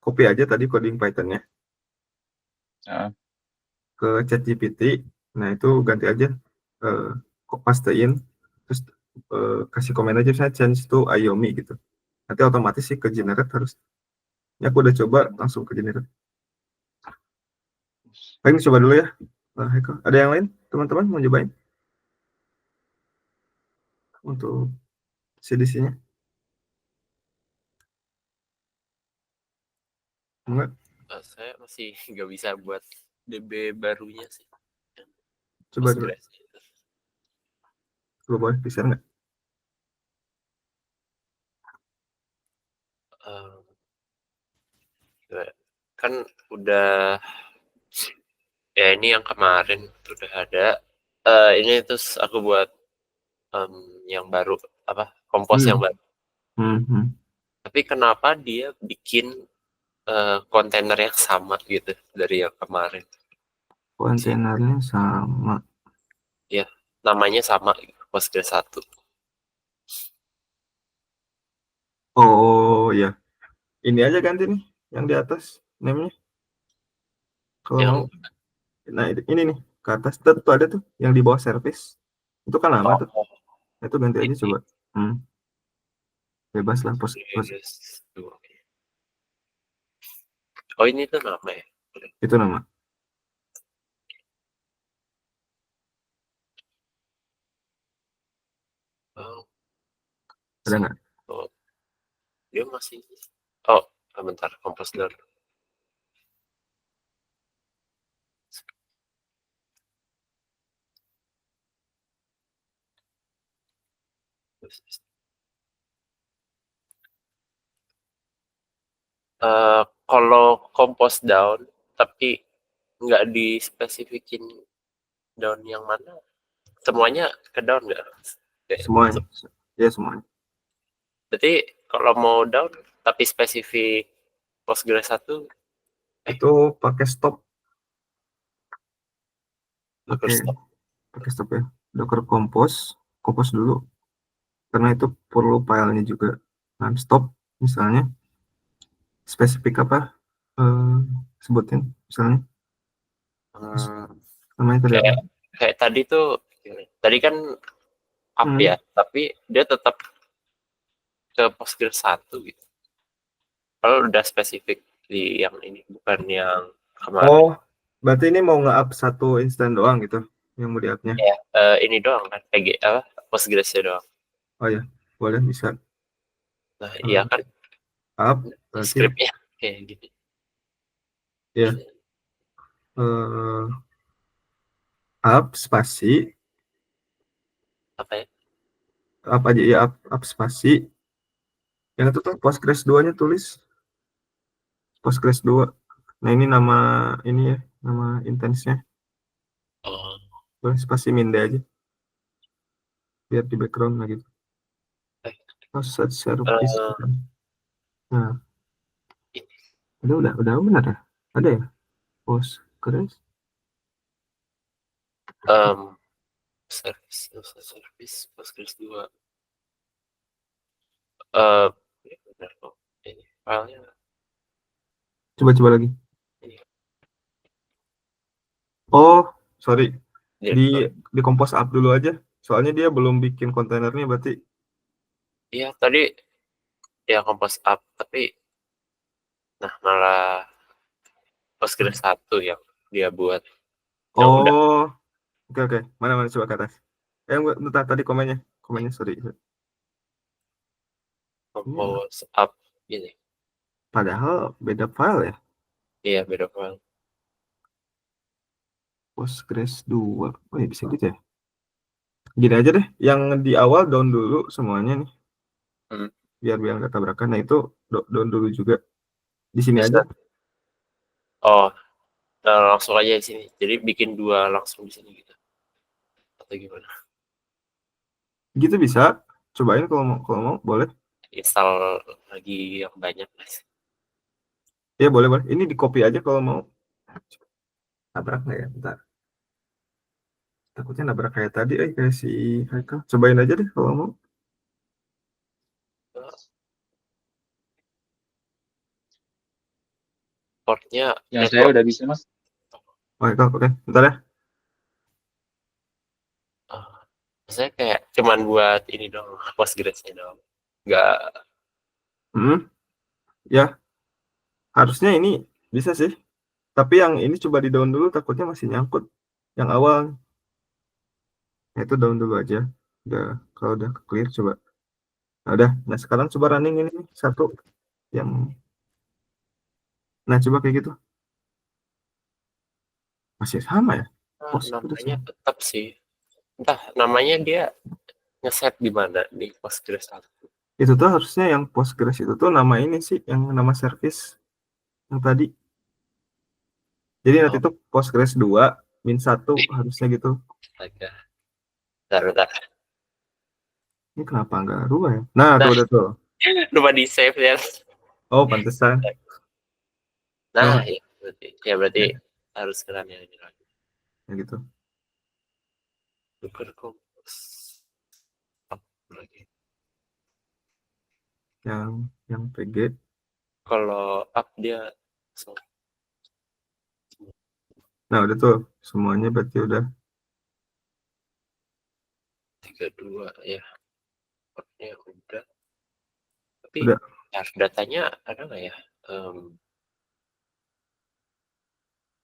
copy aja tadi coding Python-nya Nah, ke ChatGPT. Nah, itu ganti aja kok pastein, terus kasih komen aja misalnya change to Ayomi gitu. Nanti otomatis sih ke generate harus. Ini aku udah coba langsung ke generate. Paling coba dulu ya. Haikal. Ada yang lain teman-teman mau cobain untuk CDC-nya? Enggak? Saya masih nggak bisa buat DB barunya sih. Coba dulu. Postgres itu. Coba boleh bisa nggak? Kan udah ya ini yang kemarin udah ada. Ini terus aku buat yang baru apa kompos yang baru. Tapi kenapa dia bikin kontainer yang sama gitu dari yang kemarin? Kontainernya sama. Ya, namanya sama Postgres 1. Oh ya, ini aja ganti nih yang di atas name-nya. Kalau Yang mau, nah ini nih ke atas tuh ada tuh yang di bawah service. Itu kan lama tuh. Itu ganti aja ini coba. Bebas lah post. Postgres 2. Oh ini tuh nama ya? Itu nama. Oh, Ada nggak? oh, dia masih. Oh, bentar, kompos dulu. Kalau kompos daun, tapi nggak dispesifikin daun yang mana, semuanya ke daun nggak? Semuanya. Ya semuanya. Berarti kalau mau daun, tapi spesifik Postgres 1, Itu pakai stop. Docker stop. Pakai stop ya. Docker compose dulu. Karena itu perlu filenya juga. Nah, stop misalnya spesifik apa? Sebutin misalnya. Namanya tadi apa? Kayak tadi tuh, tadi kan up ya, tapi dia tetap ke Postgres 1 gitu. Kalau udah spesifik di yang ini, bukan yang kemarin. Oh, berarti ini mau nge-up satu instan doang gitu yang mau di-up-nya. Ya, ini doang kan, PG apa Postgres-nya doang. Oh ya, boleh bisa. Nah, iya kan Up berarti script-nya kayak gitu. ya. Up spasi Apa ya? apa aja ya, up spasi. Yang itu tuh Postgres 2-nya tulis Postgres 2. Nah, ini nama ini ya, nama intensnya. Oh, Boleh spasi minde aja. Biar di background lah gitu. Offset service. Nah, ini. udah benar ya? Ada ya? Postgres. Service Postgres 2. Ya benar kok. Ini filenya Coba lagi. ini. Oh, sorry. Di Di compose up dulu aja. Soalnya dia belum bikin kontainernya berarti. iya tadi ya kompos up, tapi nah malah Postgres 1 yang dia buat. Yang udah Oh, oke. Mana coba ke atas. Bentar, tadi komennya sorry. kompos up ini. Padahal beda file ya. Iya beda file. Postgres 2. Oh ya bisa gitu ya. Gini aja deh, yang di awal down dulu semuanya nih. Biar nggak tabrakan. Nah itu down dulu juga. Di sini Bisa. aja. Oh, langsung aja di sini. Jadi bikin 2 langsung di sini gitu. Atau gimana? Gitu bisa. Cobain kalau mau boleh. Install lagi yang banyak, Mas. Ya boleh. Ini di copy aja kalau mau. Tabrak nggak ya? Bentar. Takutnya nabrak kayak tadi, kayak si Haikal. Cobain aja deh kalau mau. Portnya Yang saya udah bisa, Mas. Oh, Haikal, oke. Bentar ya. Maksudnya kayak cuman buat ini dong, Postgres-nya dong. Nggak, Ya, harusnya ini bisa sih. Tapi yang ini coba di down dulu, takutnya masih nyangkut. Yang awal, ya itu down dulu aja. Udah, kalau udah clear coba. Nah, udah. Nah, sekarang coba running ini satu yang. Nah, coba kayak gitu. Masih sama ya? ah, Udah namanya sama. tetap sih. Entah, namanya dia ngeset di mana di Postgres 1. Itu tuh harusnya yang Postgres itu tuh nama ini sih, yang nama service yang tadi. Jadi nanti Oh, tuh Postgres 2 min 1 harusnya gitu. astaga. Bentar. Ini kenapa nggak rubah ya? Nah, tuh Nah, udah tuh. lupa di save ya. Oh, pantesan. Nah, Ya, berarti ya, harus keren yang ini lagi. ya gitu. Docker Compose. Up lagi. Yang PG. Kalau up dia so, Nah, udah tuh. Semuanya berarti udah. 32 ya. Upnya udah. Tapi Udah. datanya ada nggak ya?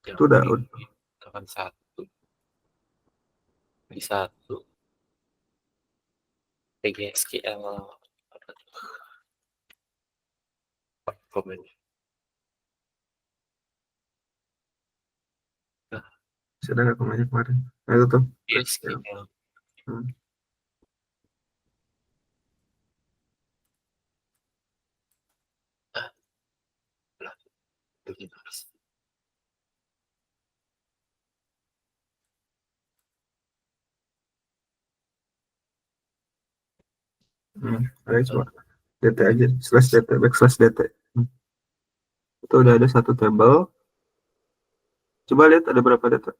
Yang Itu udah. di kapan satu di satu PGSQL apa tuh? Komen. Sudah nggak komennya kemarin. Nah, itu tuh. PGSQL. Hmm. Lah, itu gimana sih? Ada coba. DT aja. Slash DT. Backslash DT. Itu udah ada satu table. Coba lihat ada berapa data.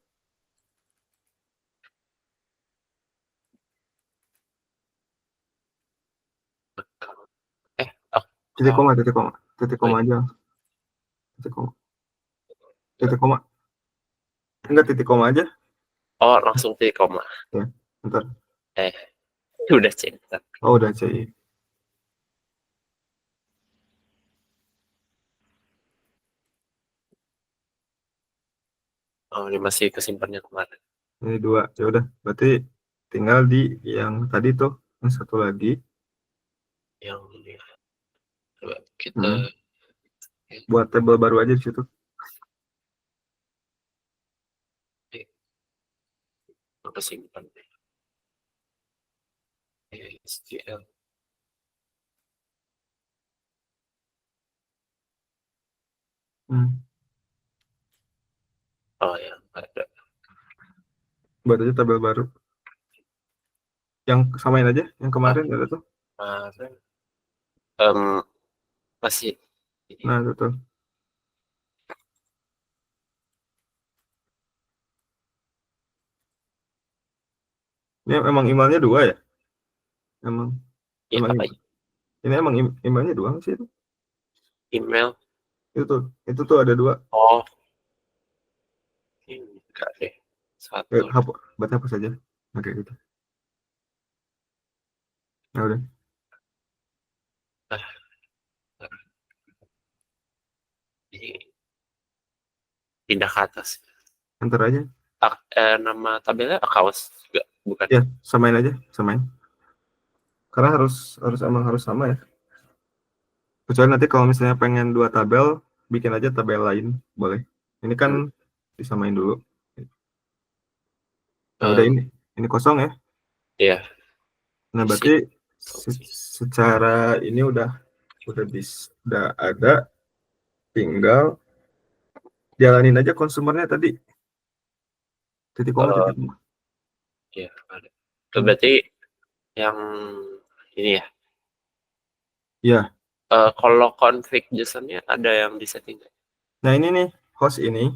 Titik koma aja. Titik koma. Enggak, titik koma aja. Oh, langsung titik koma. Ya, bentar. Udah cinta. Oh, udah CI. Oh, ini masih kesimpannya kemarin. Ini 2. Ya udah, berarti tinggal di yang tadi tuh, yang satu lagi. Yang ini. Coba kita Buat table baru aja di situ. kesimpan. SQL. Oh ya, ada. Buat aja tabel baru. Yang samain aja, yang kemarin ada tuh. Kemarin masih Nah, itu tuh. Ini emang emailnya 2 ya? Emang. ya, Emang apa ini emang emailnya 2 sih itu. email. Itu tuh ada 2. Oh, ini enggak deh. Satu. Buat hapus aja. Oke, gitu. Nah, udah. Ini pindah ke atas. Enter aja. Nama tabelnya accounts juga, bukan? Ya, samain aja, samain. Karena emang harus sama ya. Kecuali nanti kalau misalnya pengen 2 tabel, bikin aja tabel lain, boleh. Ini kan disamain dulu. Nah, udah ini kosong ya. Iya. Nah, berarti secara ini udah ada, tinggal jalanin aja konsumernya tadi. Titik koma. Iya, ada. Itu berarti yang ini ya. Iya. Kalau config JSON-nya ada yang disetting. Nah, ini nih host ini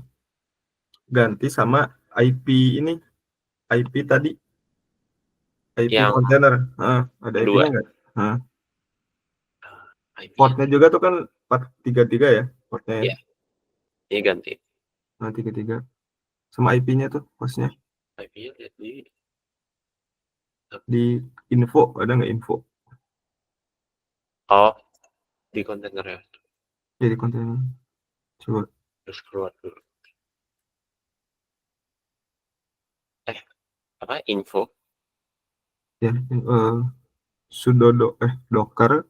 ganti sama IP ini. IP tadi. IP yang container. Ada IP-nya nggak? Portnya juga tuh kan 433 ya portnya ya. Iya. Ini ganti. Nah, 33. Sama IP-nya tuh hostnya. IP-nya lihat di Di info ada nggak info? Oh, di kontainer ya. Jadi kontainer. Coba. Terus keluar dulu. Apa info? Ya, sudo docker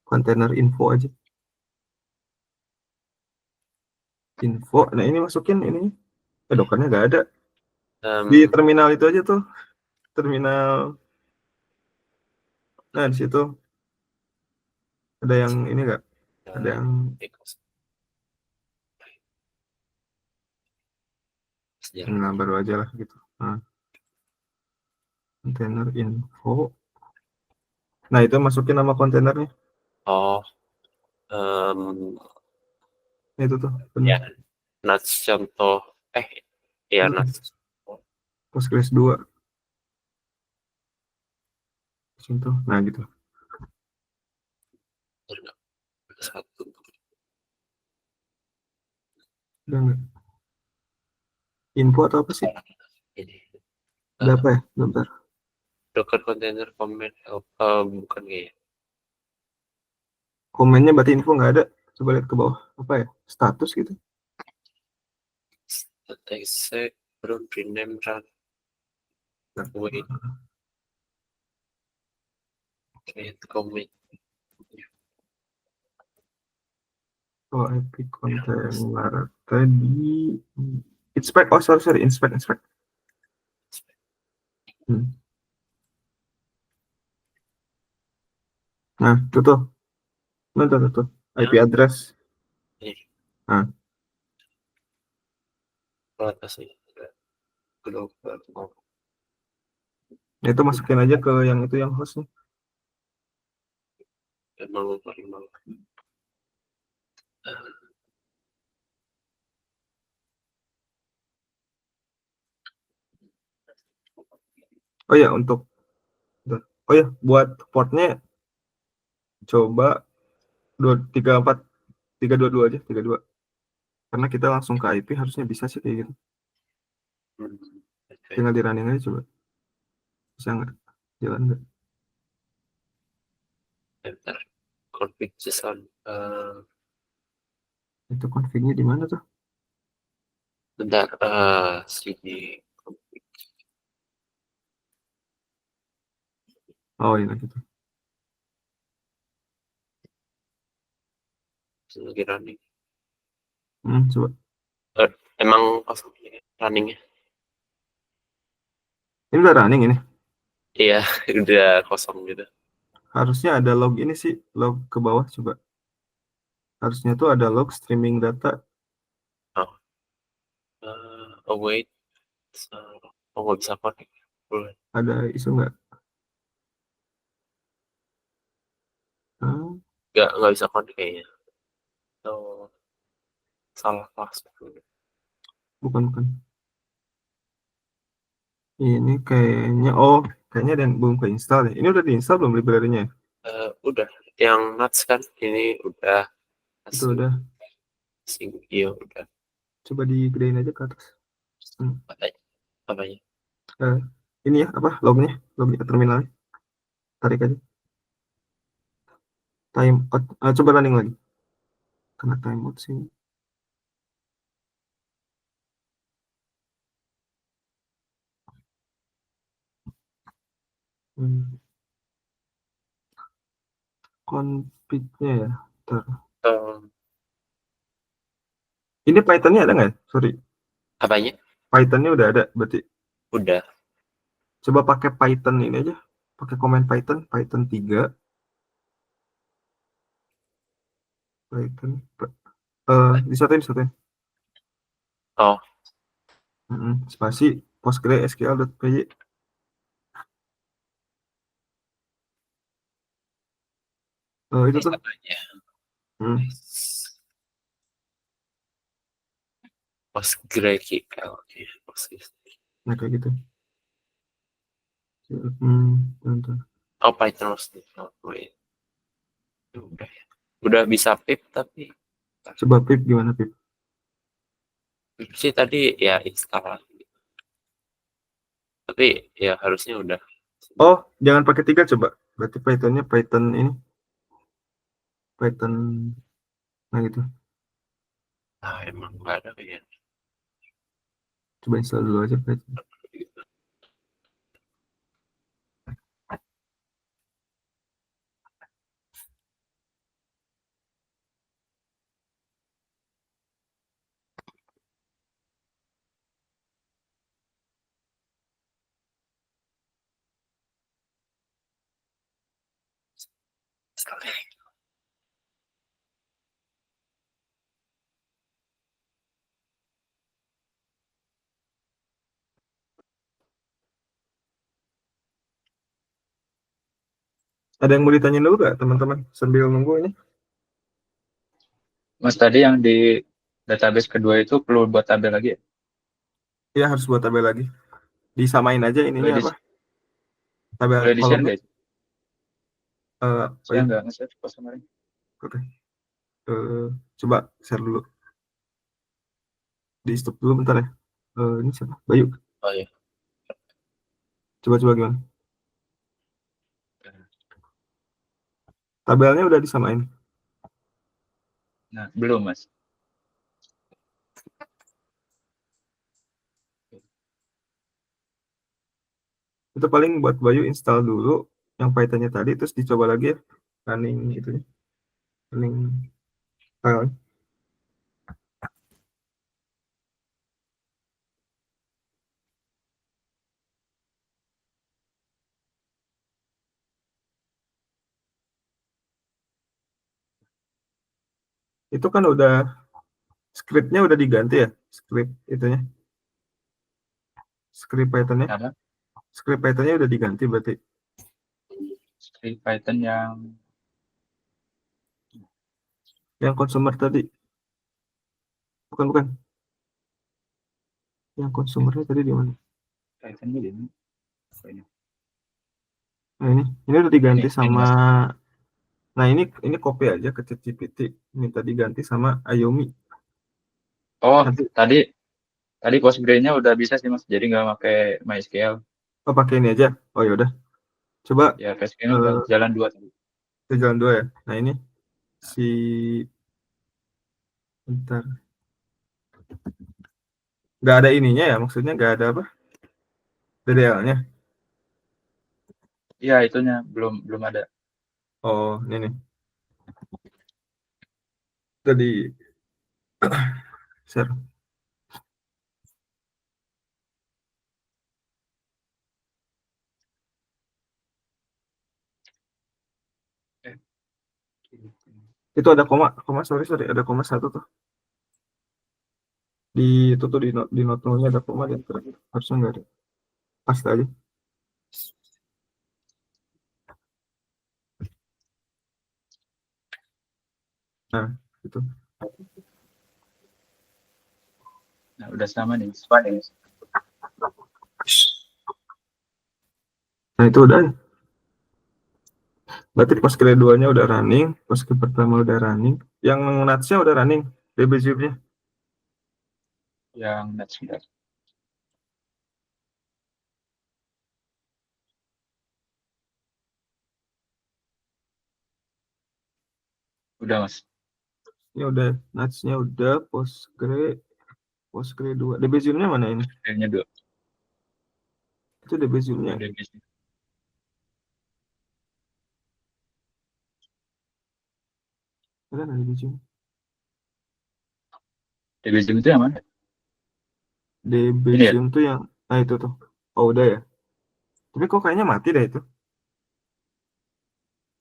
kontainer info aja. Info. Nah ini masukin ini. Dockernya nggak ada. Di terminal itu aja tuh. Terminal. Nah di situ ada yang ini nggak? Ada yang terminal baru aja lah gitu. Nah, kontainer info. Nah itu masukin nama kontainernya. Oh, Itu tuh. ya, Benar. Nats contoh, ya Nats. Postgres 2. Situ. Nah gitu. Satu. Udah nggak? Info atau apa sih? Ini. Ada apa ya? Bentar. Docker container comment bukan kayaknya. Komennya berarti info nggak ada. Coba lihat ke bawah. Apa ya? Status gitu. Exec belum rename run. Wait. Create commit. Oh, epic container tadi. Inspect. Oh, sorry. Inspect. Nah, itu tuh. Nah, tuh. IP address. Ini. Nah. Atas sih. Global. Itu masukin aja ke yang itu yang hostnya. Emang. Oh ya, buat portnya coba 322 aja, 32. Karena kita langsung ke IP harusnya bisa sih kayak gitu. Tinggal di running aja coba. Bisa nggak? Jalan nggak? Bentar. Config JSON. Itu config-nya di mana tuh? Bentar. Sini. Oh iya gitu. Lagi running. Coba. Emang kosong runningnya? Ini udah running ini. Iya, udah kosong gitu. Harusnya ada log ini sih, log ke bawah coba. Harusnya tuh ada log streaming data. Wait. Nggak bisa connect. Ada isu nggak? Nggak bisa connect kayaknya. Salah kelas. Bukan. Ini kayaknya, kayaknya dan belum keinstall ya. Ini udah diinstal belum library-nya? Udah. Yang Nuts kan ini udah. Itu udah. Iya udah. Coba digedein aja ke atas. Apanya? Ini ya, lognya ke terminalnya. Tarik aja. Time out. Coba running lagi. Kena time out sih. Config-nya ya. Ini Python-nya ada nggak? Sorry. Apanya? Python-nya udah ada berarti. Udah. Coba pakai Python ini aja. Pakai command Python 3. Python. Disatuin. Oh. Spasi PostgreSQL.py. Itu tuh. PostgreSQL. Nah kayak gitu. Oh, Python udah bisa pip tapi. Coba pip gimana pip? Pip sih tadi ya install. Tapi ya harusnya udah Oh, jangan pakai 3 coba. Berarti Python-nya Python ini. Python. Nah gitu. Nah, emang nggak ada kayaknya. Coba install dulu aja Python. Ada yang mau ditanyain dulu nggak teman-teman sambil nunggu ini? Mas tadi yang di database kedua itu perlu buat tabel lagi ya? Ya harus buat tabel lagi. Disamain aja ininya Boleh di, apa? Tabel boleh di share kolomnya. nggak? Oh Saya iya, nggak nge-share pas kemarin. oke. Coba share dulu. Di stop dulu bentar ya. Ini siapa? Bayu. Oh iya. Coba gimana? Tabelnya udah disamain. Nah, belum Mas. Itu paling buat Bayu install dulu yang Python-nya tadi, terus dicoba lagi ya. Running gitu ya. Running file. Itu kan udah script-nya udah diganti ya. Script itunya. Script Python-nya. Apa? Script Python-nya udah diganti berarti. Script Python yang Yang consumer tadi. Bukan. Yang consumernya tadi di mana? Python ini. Oh, ini. Nah ini udah diganti Ini sama. Mas. Nah ini copy aja ke ChatGPT. Minta diganti sama Ayomi. Oh, Nanti tadi Postgre-nya udah bisa sih Mas. Jadi nggak pakai MySQL. pakai ini aja. Oh ya udah. Coba Ya, PSQL udah jalan 2 tadi. kita jalan 2 ya. Nah ini si bentar. Nggak ada ininya ya, maksudnya nggak ada apa? DDL-nya. Iya, itunya belum ada. Oh ini nih. Tadi share. Itu ada koma sorry ada koma 1 tuh. Di itu tuh di note-nya ada koma di antara itu. Harusnya nggak ada. Pasti aja. Nah itu. Nah, udah sama nih. Nah itu udah. Berarti Postgre 2-nya udah running, Postgre pertama udah running, yang Nuts-nya udah running, DBZip-nya. Yang net sebentar. Udah Mas. Ini udah Nuts-nya udah, Postgre 2. DBZip-nya mana ini? Postgre-nya 2. Itu DBZip-nya. Udah bisa. Ada nggak DBZip? DBZim itu yang mana? Ini ya? DBZip tuh yang, nah itu tuh. Oh udah ya. Tapi kok kayaknya mati deh itu.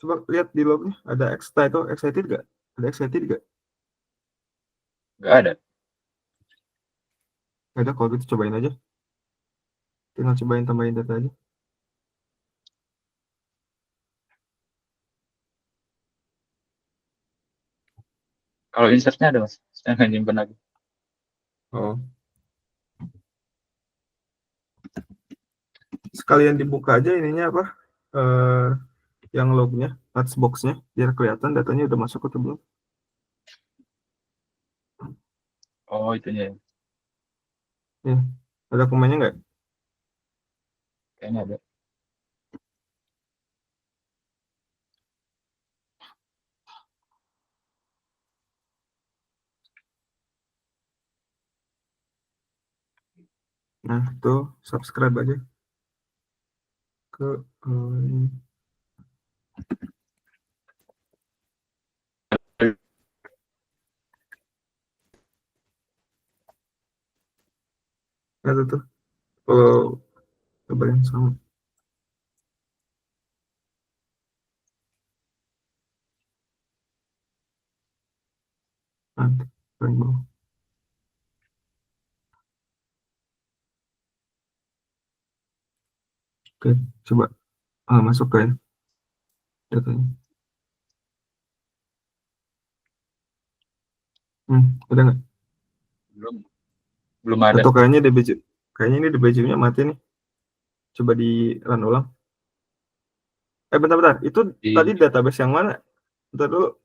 Coba lihat di lognya, ada excited gak? Ada excited gak? Nggak ada. Ada, kalau gitu cobain aja. Tinggal cobain tambahin data aja. Kalau insert-nya ada Mas. Saya nggak nyimpen lagi. Oh. Sekalian dibuka aja ininya apa? Yang lognya, box-nya, biar kelihatan datanya udah masuk atau belum. Oh, itunya ya. Ya, ada komennya nggak? Kayaknya ada. Nah, tuh subscribe aja ke ini. Nah, tuh kalau coba yang sama. Nanti paling bawah. Oke, coba masuk ke datanya. Ada nggak? Belum ada. Atau kayaknya kayaknya ini DBJ-nya mati nih. Coba di run ulang. Bentar. Itu tadi database yang mana? Bentar dulu.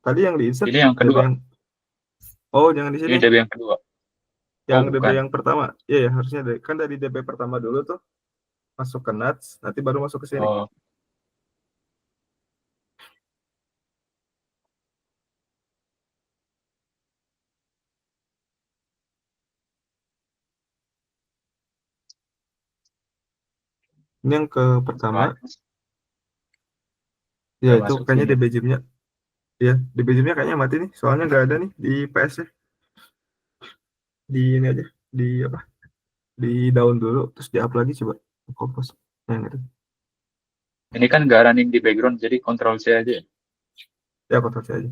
Tadi yang di insert. Ini yang kedua. Oh, jangan di sini. Ini DB yang kedua. Yang Oh, DB bukan. yang pertama. Iya, ya, harusnya kan dari DB pertama dulu tuh masuk ke nuts, nanti baru masuk ke sini. Oh, Ini yang ke pertama. Ya, udah itu masuk kayaknya sini. DB gym-nya. Ya, DB gym-nya kayaknya mati nih. Soalnya nggak ada nih di PS ya. Di ini aja. Di apa? Di down dulu, terus di up lagi coba. Kompos. Yang itu. Ini kan nggak running di background, jadi Ctrl C aja. Ya, kontrol C aja.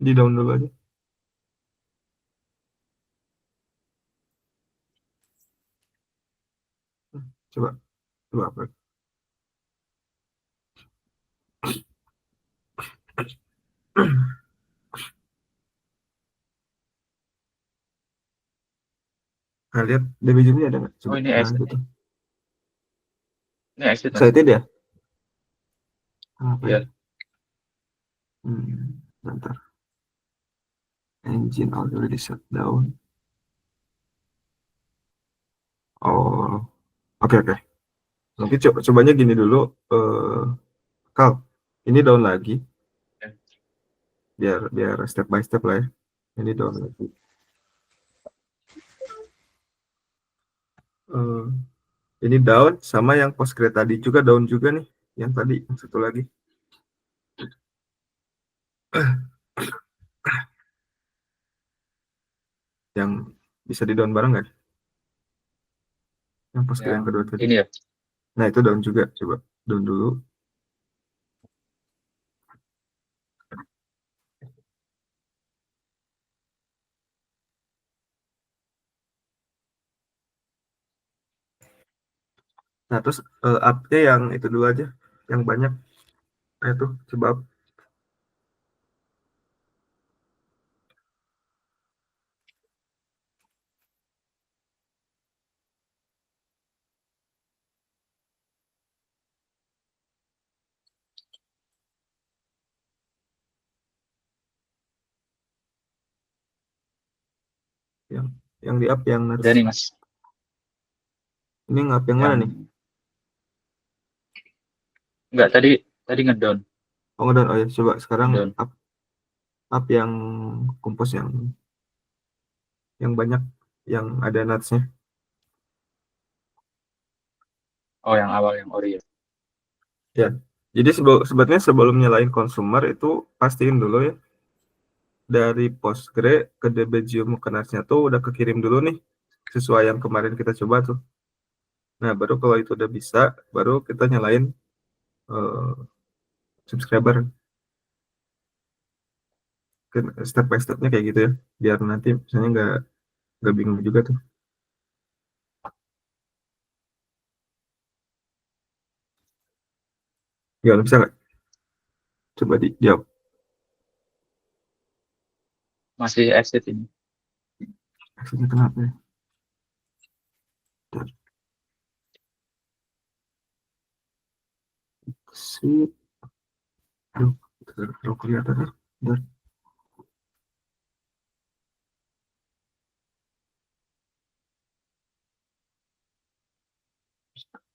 Di down dulu aja. Coba apa? Nah, lihat DB gym-nya ada nggak? Coba. Oh, ini Nah, exit. gitu. Ini exit. Mas. Excited ya? Apa Iya. ya? Bentar. Engine already shut down. Oh, oke. Mungkin cobanya gini dulu. Kal, ini down lagi. Biar step by step lah ya. Ini down lagi. Ini down sama yang Postgre tadi juga down juga nih. Yang tadi, yang satu lagi. Yang bisa di down bareng nggak? Yang Postgre yang kedua tadi. Ini ya. Nah, itu down juga. Coba down dulu. Nah, terus up-nya yang itu dulu aja. Yang banyak. Nah, itu coba up. Yang di up yang Udah nih, Mas. ini ngap yang mana nih? Enggak, tadi ngedown. Oh, ngedown. Oh ya, coba sekarang Ngedown. up yang kompos yang banyak yang ada nuts-nya. Oh, yang awal yang ori ya. Ya. Jadi sebetulnya sebelum nyalain consumer itu pastiin dulu ya. Dari Postgre ke DBGeom ke nuts-nya tuh udah kekirim dulu nih sesuai yang kemarin kita coba tuh. Nah, baru kalau itu udah bisa, baru kita nyalain subscriber. Step by stepnya kayak gitu ya, biar nanti misalnya nggak bingung juga tuh. Gimana, bisa nggak? Coba dijawab. Masih exit ini. Maksudnya kenapa ya? Sip. Aduh, terlalu kelihatan ya. Bentar.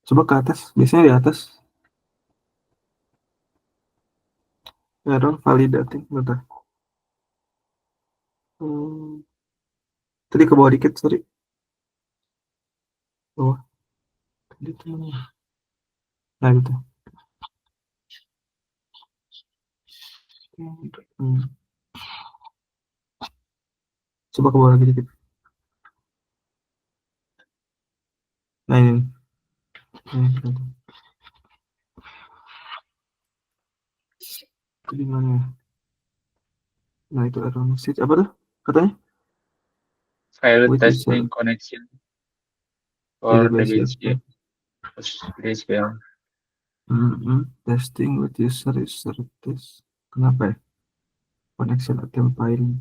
Coba ke atas, biasanya di atas. Error validating, bentar. Hmm, tadi ke bawah dikit, sorry. Bawah. Tadi tuh mana? Nah, gitu. Hmm. Coba ke bawah lagi dikit. Nah, ini. Nih. Itu di mana? Nah, itu error message. Apa tuh katanya? File With testing user connection for database ya. DHCL. DHCL. Testing with user test. Kenapa ya? Connection attempt failing.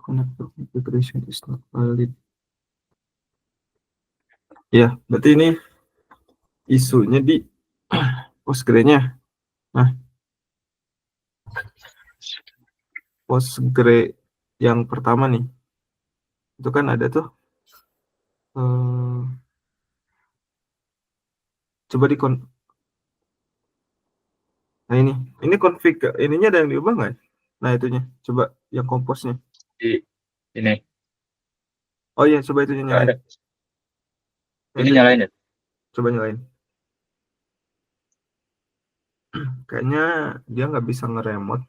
Connector configuration is not valid. Ya, berarti ini isunya di Postgre-nya. Nah, Postgre yang pertama nih, itu kan ada tuh. Coba nah ini config ininya ada yang diubah nggak? Nah itunya, coba yang komposnya. Di ini Oh iya, coba itunya nggak nyalain. ada. Nah, Ini itu nyalain ya? coba nyalain. Kayaknya dia nggak bisa nge-remote.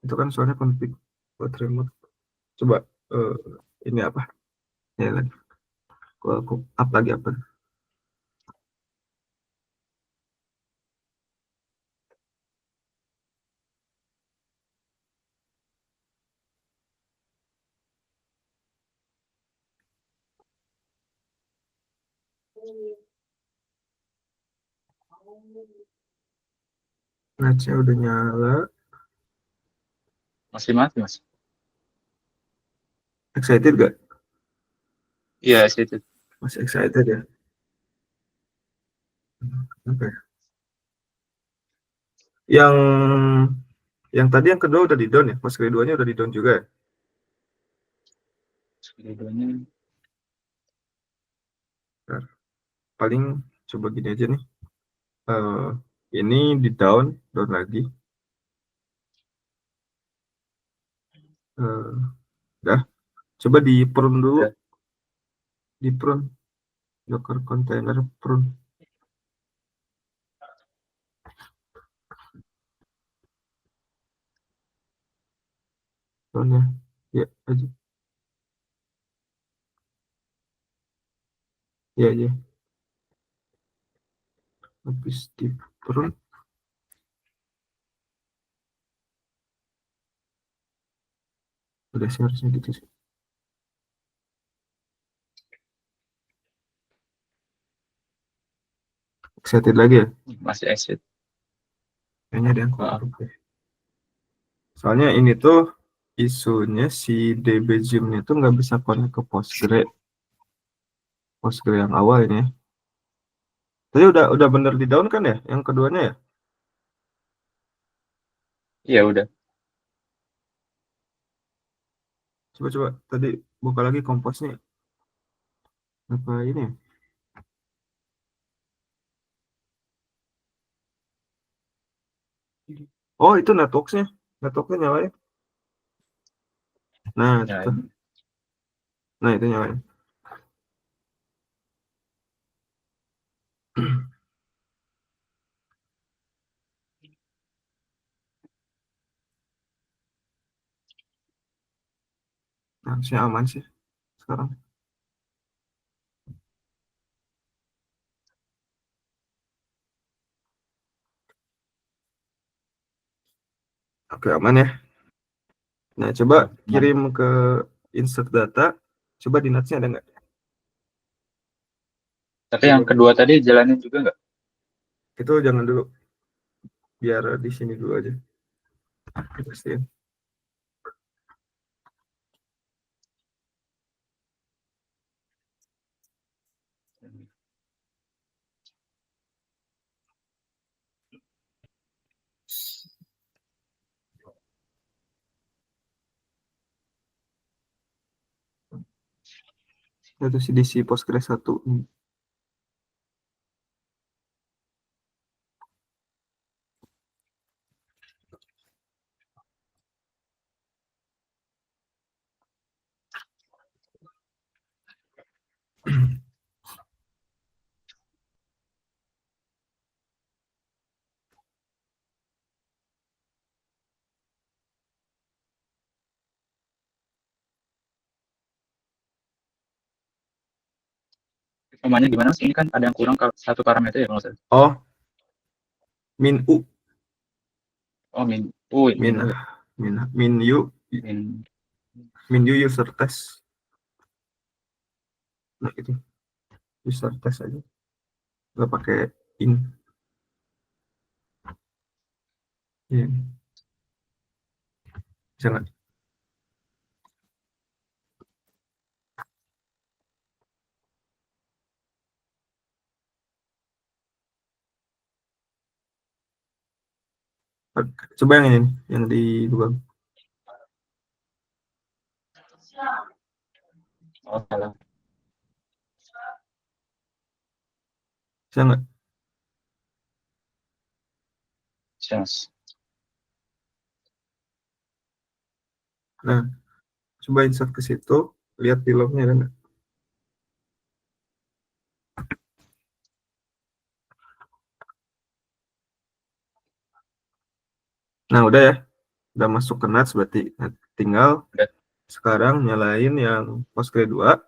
Itu kan soalnya config buat remote. Coba ini apa? Ya lagi. Aku up lagi apa? Nge udah nyala. Masih mati mas? Excited gak? Iya situ. Masih excited ya? Oke. Yang yang tadi yang kedua udah di down ya? Pas keduanya udah di down juga ya? Keduanya Bentar. Paling coba gini aja nih. Ini di down lagi. Udah. Coba di prun dulu. udah. Di prun. Docker container prun. Prun ya. Ya aja. Ya aja. Habis di prun. Udah sih harusnya gitu sih. Excited lagi ya? Masih exit. Kayaknya ada yang korup deh. Soalnya ini tuh isunya si DB Gym-nya tuh nggak bisa connect ke Postgre yang awal ini ya. Tadi udah bener di down kan ya? Yang keduanya ya? Iya udah. Coba tadi buka lagi komposnya. Apa ini ya? Oh itu networknya. Networknya nyalain. Nah Ya, itu. Nah itu nyalain. Nah, harusnya aman sih sekarang. Oke aman ya. Nah coba kirim ke insert data. Coba di notesnya ada nggak? Tapi yang kedua tadi jalanin juga nggak? Itu jangan dulu. Biar di sini dulu aja. Pastiin. Itu CDC Postgres 1. Namanya gimana sih? Ini kan ada yang kurang satu parameter ya kalau nggak salah. Oh, min u, Oh, min min U ya. min u, Min min u user test. Nah itu user test aja, nggak pakai in. Iya. Bisa nggak? Coba yang ini, yang di Google. oh salah. Bisa nggak? Chance. Nah, coba insert ke situ, lihat di lognya ada nggak? Nah, udah ya. Udah masuk ke NATS berarti. Nah, tinggal Udah. sekarang nyalain yang Postgre 2.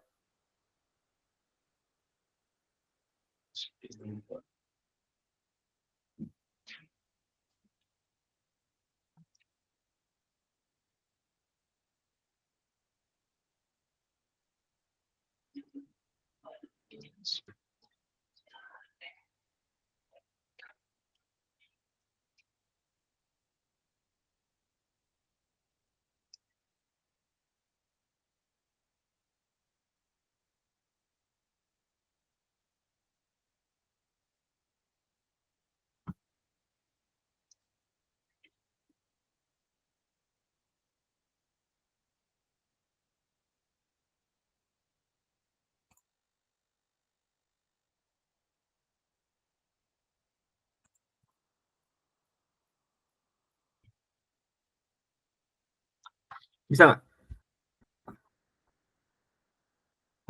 Bisa nggak?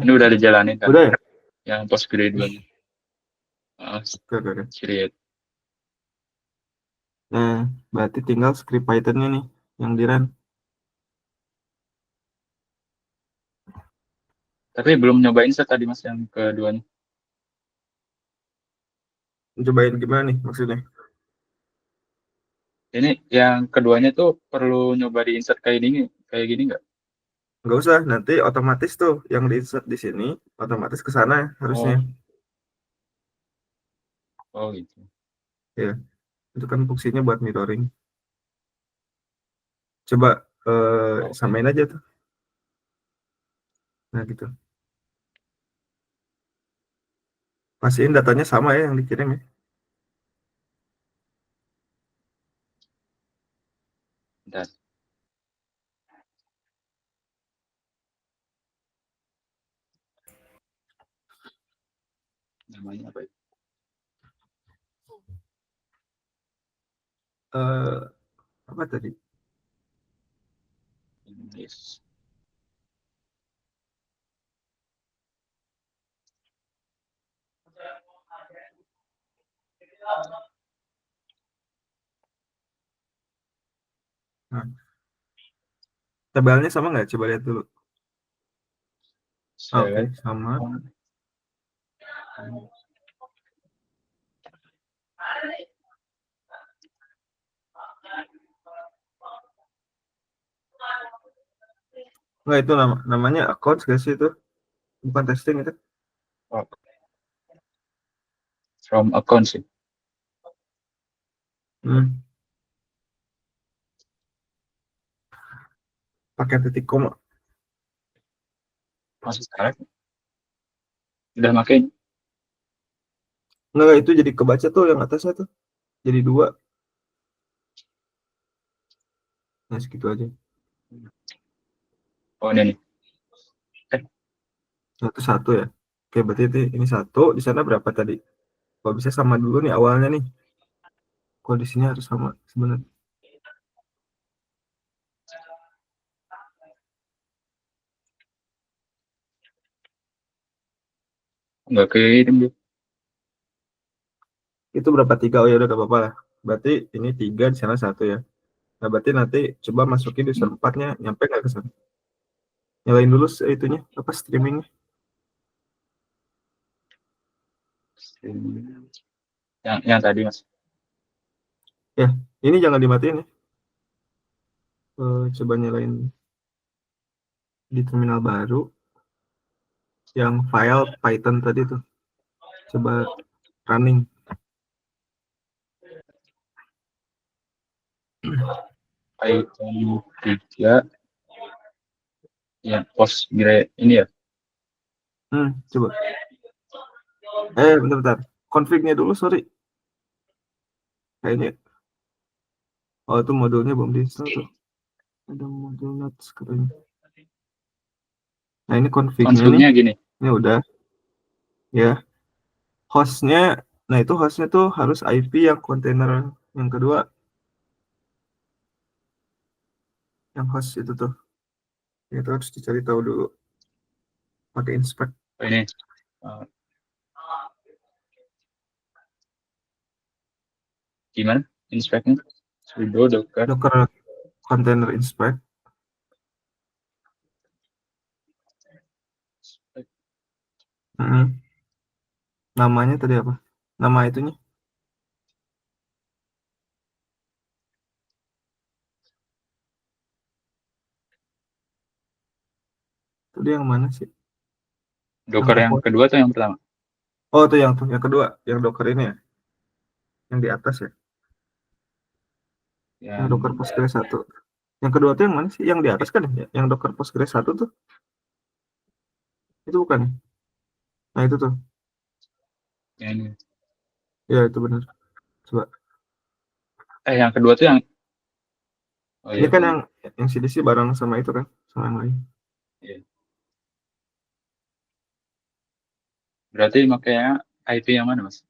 Ini udah dijalanin kan? Udah ya? Yang Postgre 2-nya. Oke. Create. Nah, berarti tinggal script Python-nya nih yang di run. Tapi belum nyobain set tadi Mas yang keduanya. Cobain gimana nih maksudnya? Ini yang keduanya tuh perlu nyoba di insert kayak gini nggak? Nggak usah, nanti otomatis tuh yang di insert di sini otomatis ke sana harusnya. Oh gitu. Ya, itu kan fungsinya buat mirroring. Coba samain aja tuh. Nah gitu. Pastiin datanya sama ya yang dikirim ya. Bentar. Namanya apa ya? Apa tadi? Yes. Nah, tabelnya sama nggak? Coba lihat dulu. Oke, sama. Nggak, itu namanya accounts gak sih itu? Bukan testing itu. Oh. From account sih. Pakai titik koma. Masih sekarang? Udah makin? Nggak, itu jadi kebaca tuh yang atasnya tuh. Jadi 2. Nah, segitu aja. Oh ini nih. Itu 1 ya. Oke, berarti ini 1. Di sana berapa tadi? Kalau bisa sama dulu nih awalnya nih. Kalau di sini harus sama sebenarnya. Nggak kirim dia. Itu berapa 3? Oh ya udah gak apa-apa lah. Berarti ini 3, di sana 1 ya. Nah, berarti nanti coba masukin user 4-nya, nyampe nggak ke sana? Nyalain dulu itunya, apa streamingnya. Yang tadi Mas. Ini jangan dimatiin ya. Coba nyalain di terminal baru yang file Python tadi tuh. Coba running. Python 3 ya Postgre ini ya. Coba. Bentar. Config-nya dulu, sorry. Kayaknya. Oh, itu modulnya belum di-install tuh. Ada modul notes katanya. Nah, ini config-nya nih. Konfignya gini. Ini udah. Ya. Hostnya, nah itu hostnya tuh harus IP yang kontainer yang kedua. Yang host itu tuh. Itu harus dicari tahu dulu. Pakai inspect. Ini gimana inspect-nya? Sudo docker Container inspect. Namanya tadi apa? Nama itunya? Tadi yang mana sih? docker yang kedua atau yang pertama? Oh, itu yang kedua, yang Docker ini ya. Yang di atas ya. Yang Docker Postgres 1. Yang kedua tuh yang mana sih? Yang di atas kan ya? Yang Docker Postgres 1 tuh. Itu bukan. Nah, itu tuh. Ini. Ya, itu benar. Coba. Yang kedua tuh yang Ini kan yang CDC bareng sama itu kan, sama yang lain. Iya. Berarti makanya IP yang mana, Mas?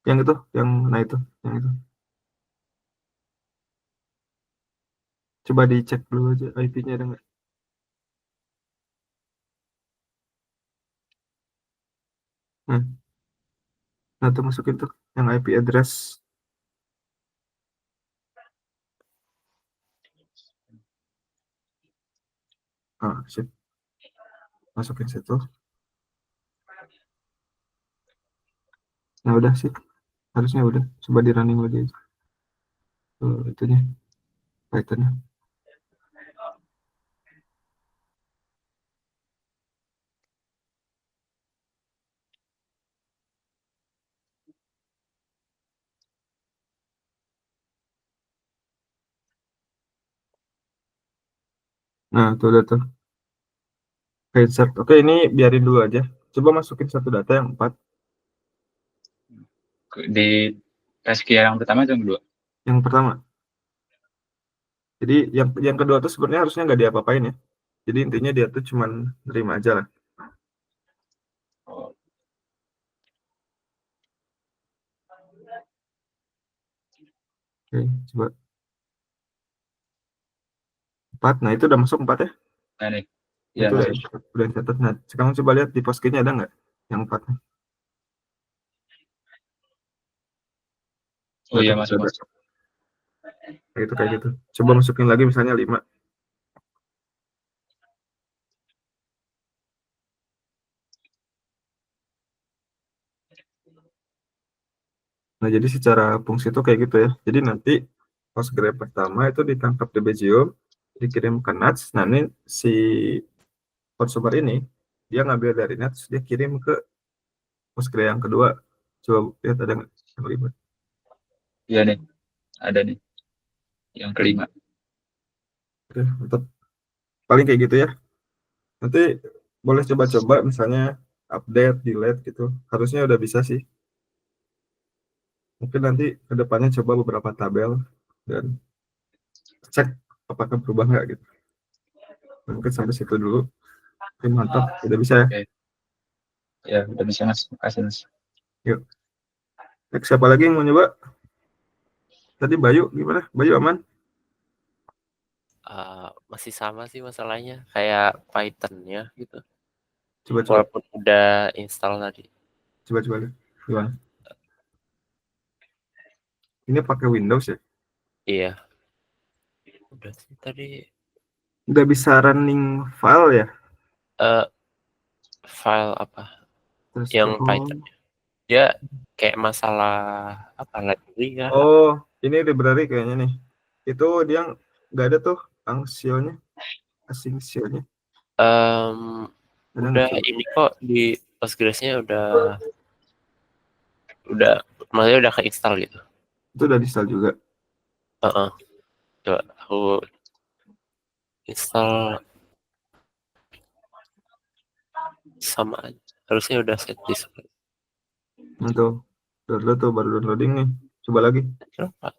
Yang itu, yang itu. Coba dicek dulu aja IP-nya ada nggak. Nah, tuh masukin tuh yang IP address. Sip. Masukin situ. Nah, udah sih. Harusnya udah. Coba di running lagi aja. Itunya. Python-nya. Nah, tuh udah tuh. Insert. Oke, ini biarin dulu aja. Coba masukin satu data yang 4. Di SQL yang pertama atau yang kedua? Yang pertama. Jadi yang kedua tuh sebenarnya harusnya nggak diapa-apain ya. Jadi intinya dia tuh cuman nerima aja lah. Oke, coba. 4. Nah, itu udah masuk 4 ya. Nah, nih. Ya, Itu udah catat. Nah, sekarang coba lihat di Postgre-nya ada nggak yang 4? Oh iya, masuk. Kayak gitu. Coba masukin lagi misalnya 5. Nah, jadi secara fungsi itu kayak gitu ya. Jadi nanti Postgre pertama itu ditangkap di Bezium, dikirim ke NATS. Nah, ini si consumer ini, dia ngambil dari NATS, dia kirim ke Postgre yang kedua. Coba lihat ada nggak yang 5? Iya nih, ada nih. Yang kelima. Oke, mantap. Paling kayak gitu ya. Nanti boleh coba-coba misalnya update, delete gitu. Harusnya udah bisa sih. Mungkin nanti ke depannya coba beberapa tabel dan cek apakah berubah nggak gitu. Mungkin sampai situ dulu. Oke, mantap, udah bisa ya. Ya, udah bisa Mas. Makasih Mas. Yuk. Next, siapa lagi yang mau nyoba? Tadi Bayu gimana? Bayu aman? Masih sama sih masalahnya, kayak Python-nya gitu. Coba. Walaupun udah install tadi. Coba lihat. Gimana? Ini pakai Windows ya? Iya. Udah sih tadi. Udah bisa running file ya? File apa? Terus Yang Python. dia kayak masalah apa lagi ya? Oh, ini library kayaknya nih. Itu dia nggak ada tuh angsionya, asingsionya. Ada nggak Udah coba? ini kok di Postgres-nya udah maksudnya udah keinstall gitu. Itu udah di-install juga. Heeh. Coba aku install sama aja. Harusnya udah set display. Nah, tuh, download tuh baru downloading nih. Coba lagi. Kenapa?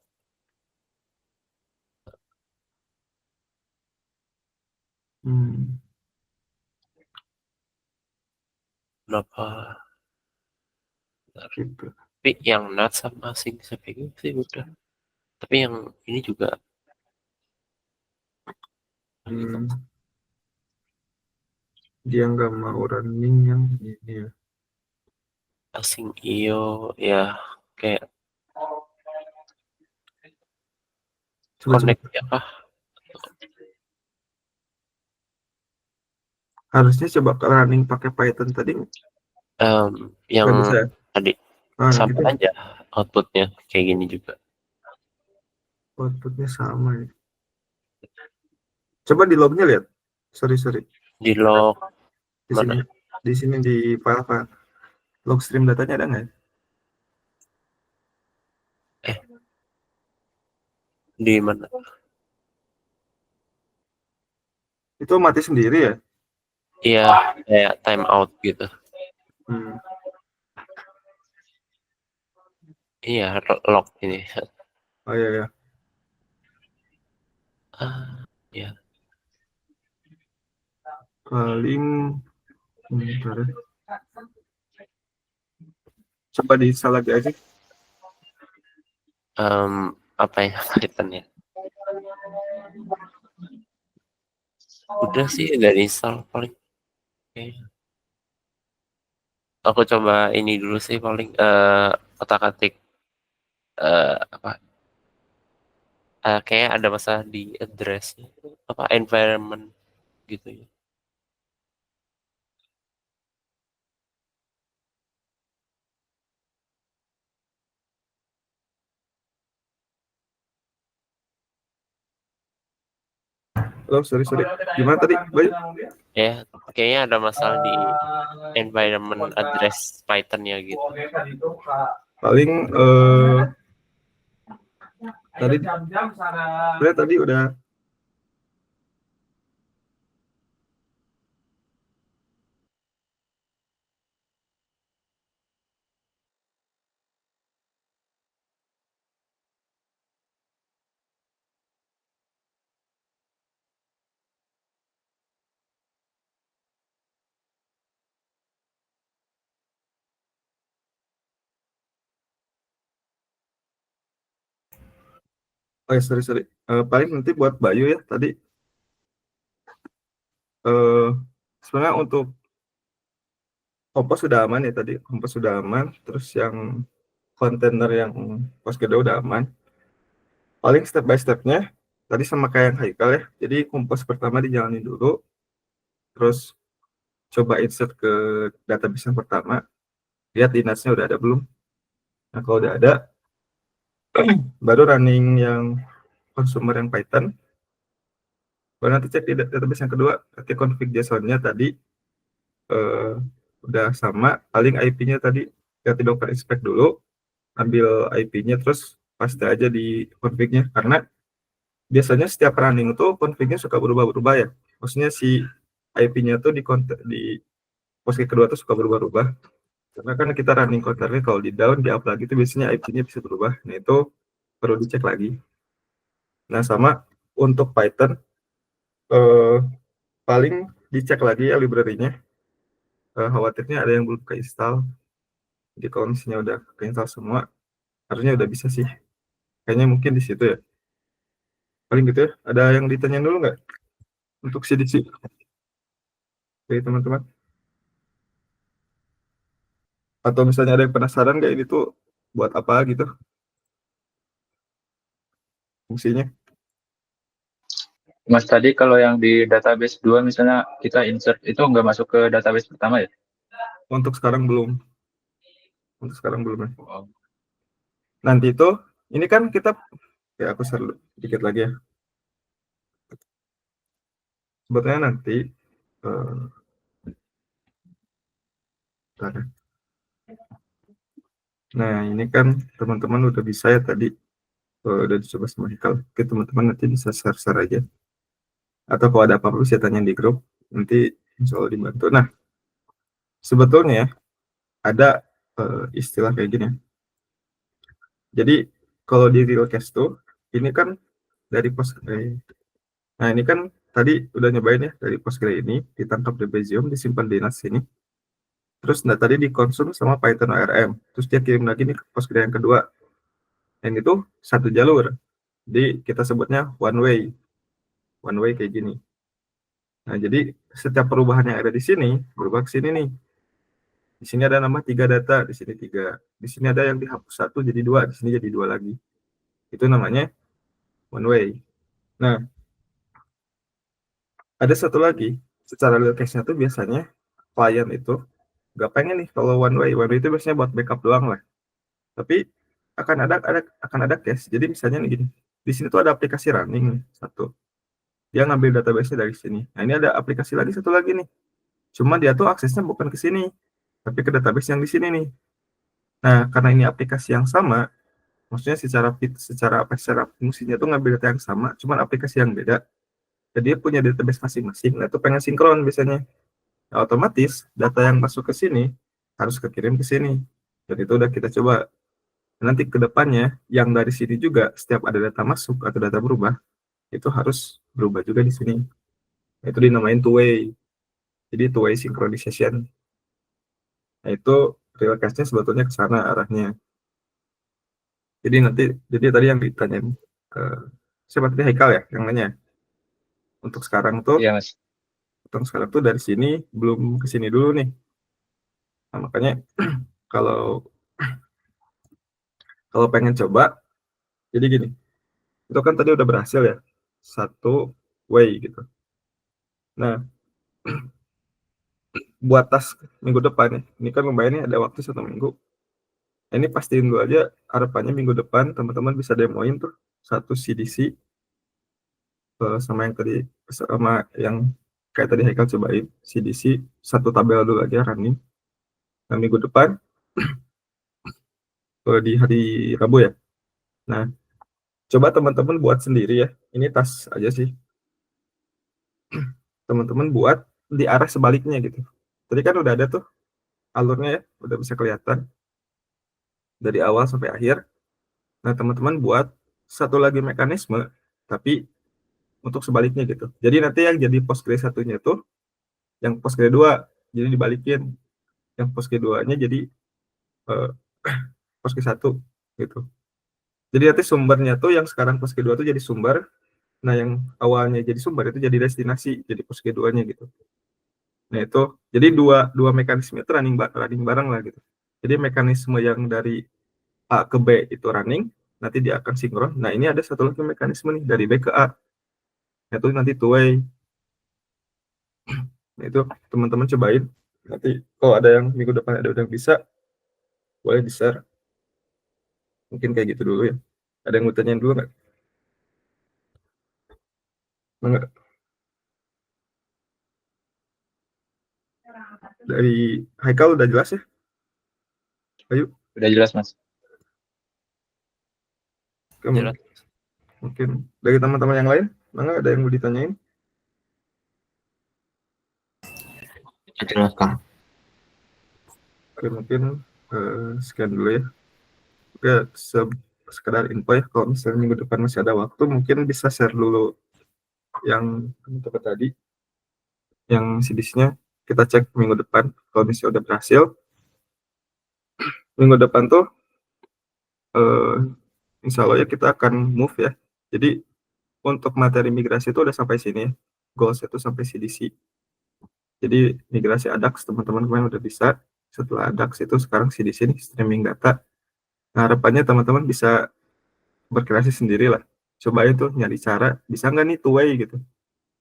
Kenapa? Gitu. Tapi yang NAT sama asing CPU sih udah. Tapi yang ini juga Dia nggak mau running yang ini ya. asing IO ya kayak Coba, connect coba. ya kah? Harusnya coba running pakai Python tadi. Yang Nggak bisa ya? tadi Nah, sama gitu. aja outputnya kayak gini juga. Outputnya sama ya. Coba di lognya lihat. Sorry. Di log Di mana? sini. Di sini di file log stream datanya ada nggak? Di mana? Itu mati sendiri ya? Iya, kayak time out gitu. Iya, log ini. Oh iya. Ya. Paling bentar ya. Coba di-install lagi aja. Apa yang Python ya? Udah sih dari install paling. Aku coba ini dulu sih paling otak-atik apa? Kayak ada masalah di address-nya apa environment gitu ya. Oh, sorry. Gimana tadi, Bayu? Ya, kayaknya ada masalah di environment address Python-nya gitu. Paling tadi udah Oh ya, sorry. Paling nanti buat Bayu ya tadi. Sebenarnya untuk Kompos sudah aman ya tadi. Kompos sudah aman. Terus yang kontainer yang Postgres udah aman. Paling step by stepnya tadi sama kayak yang Haikal ya. Jadi Kompos pertama dijalanin dulu. Terus coba insert ke database yang pertama. Lihat dinasnya udah ada belum. Nah kalau udah ada, baru running yang consumer yang Python. Baru nanti cek di database yang kedua, nanti config JSON-nya tadi udah sama, paling IP-nya tadi lihat di Docker inspect dulu, ambil IP-nya terus paste aja di config-nya, karena biasanya setiap running itu config-nya suka berubah-ubah ya. Maksudnya si IP-nya tuh di Postgres kedua tuh suka berubah-ubah. Karena kan kita running counter-nya kalau di down, di up lagi itu biasanya IP-nya bisa berubah. Nah itu perlu dicek lagi. Nah sama untuk Python, paling dicek lagi ya library-nya. Khawatirnya ada yang belum keinstall. Jadi kalau misalnya udah keinstall semua, harusnya udah bisa sih. Kayaknya mungkin di situ ya. Paling gitu ya. Ada yang ditanya dulu nggak untuk CDC? Oke teman-teman. Atau misalnya ada yang penasaran nggak ini tuh buat apa gitu fungsinya? Mas tadi kalau yang di database 2 misalnya kita insert itu nggak masuk ke database pertama ya? Untuk sekarang belum. Untuk sekarang belum ya. Wow. Nanti itu, ini kan kita, ya aku share dulu dikit lagi ya. Sebetulnya nanti, bentar ya. Nah ini kan teman-teman udah bisa ya tadi, udah dicoba sama Hikal. Oke teman-teman nanti bisa share-share aja. Atau kalau ada apa-apa bisa tanya di grup, nanti insya Allah dibantu. Nah, sebetulnya ya, ada istilah kayak gini. Jadi, kalau di real cash tuh, ini kan dari Postgre. Nah, ini kan tadi udah nyobain ya, dari Postgre ini, ditangkap di Bezium, disimpan di NAS ini. Terus, nah tadi dikonsum sama Python ORM. Terus dia kirim lagi nih ke Postgre yang kedua. Dan itu satu jalur. Jadi, kita sebutnya one way. One way kayak gini. Nah, jadi setiap perubahan yang ada di sini, berubah ke sini nih. Di sini ada nama 3 data, di sini 3. Di sini ada yang dihapus 1 jadi 2, di sini jadi 2 lagi. Itu namanya one way. Nah, ada satu lagi, secara real cache-nya tuh biasanya klien itu nggak pengen nih kalau one way. One way itu biasanya buat backup doang lah. Tapi akan ada cache. Jadi misalnya nih gini, di sini tuh ada aplikasi running nih, satu. Dia ngambil database-nya dari sini. Nah, ini ada aplikasi lagi satu lagi nih. Cuma dia tuh aksesnya bukan ke sini, tapi ke database yang di sini nih. Nah, karena ini aplikasi yang sama, maksudnya secara fungsinya tuh ngambil data yang sama, cuman aplikasi yang beda. Jadi dia punya database masing-masing, nah itu pengen sinkron biasanya. Nah, otomatis data yang masuk ke sini harus kekirim ke sini. Dan itu udah kita coba. Nanti ke depannya yang dari sini juga setiap ada data masuk atau data berubah, itu harus berubah juga di sini. Nah, itu dinamain two-way. Jadi two-way synchronization. Nah, itu real cache-nya sebetulnya ke sana arahnya. Jadi tadi yang ditanyain siapa tadi Haikal ya yang nanya. Untuk sekarang tuh, Iya, Mas. dari sini belum ke sini dulu nih. Nah, makanya kalau pengen coba, jadi gini, itu kan tadi udah berhasil ya, satu way gitu. Nah, buat tas minggu depan ya, ini kan lumayan nih ada waktu 1 minggu. Nah, ini pastiin dulu aja, harapannya minggu depan teman-teman bisa demoin tuh satu CDC sama yang kayak tadi Haikal cobain, CDC satu tabel dulu aja running. Nah, minggu depan di hari Rabu ya. Nah, coba teman-teman buat sendiri ya. Ini tas aja sih. Teman-teman buat di arah sebaliknya gitu. Tadi kan udah ada tuh alurnya ya, udah bisa kelihatan dari awal sampai akhir. Nah, teman-teman buat satu lagi mekanisme, tapi untuk sebaliknya gitu. Jadi nanti yang jadi Postgre satunya tuh, yang Postgre 2, jadi dibalikin. Yang Postgre 2-nya jadi Postgre 1 gitu. Jadi nanti sumbernya tuh yang sekarang Postgre 2 tuh jadi sumber. Nah, yang awalnya jadi sumber itu jadi destinasi, jadi Postgre 2-nya gitu. Nah, itu jadi dua mekanisme itu running bareng lah gitu. Jadi mekanisme yang dari A ke B itu running, nanti dia akan sinkron. Nah, ini ada satu lagi mekanisme nih dari B ke A. Nah, itu nanti two way. Nah, itu teman-teman cobain. Nanti kalau ada yang minggu depan ada yang bisa, boleh di-share. Mungkin kayak gitu dulu ya. Ada yang mau tanyain dulu nggak? Enggak. Dari Haikal udah jelas ya? Ayo. Udah jelas, Mas. Jelas. Mungkin dari teman-teman yang lain, enggak ada yang mau ditanyain? Jelas, Kang. Oke, mungkin sekian dulu ya. Oke, sekedar info ya, kalau misalnya minggu depan masih ada waktu, mungkin bisa share dulu yang teman-teman tadi, yang CDC-nya kita cek minggu depan. Kalau misalnya udah berhasil, minggu depan tuh insya Allah ya kita akan move ya. Jadi untuk materi migrasi itu udah sampai sini ya. Goals itu sampai CDC. Jadi migrasi ADAX teman-teman kemarin udah bisa. Setelah ADAX itu sekarang CDC nih, streaming data. Nah, harapannya teman-teman bisa berkreasi sendiri lah. Cobain tuh nyari cara, bisa nggak nih two way gitu.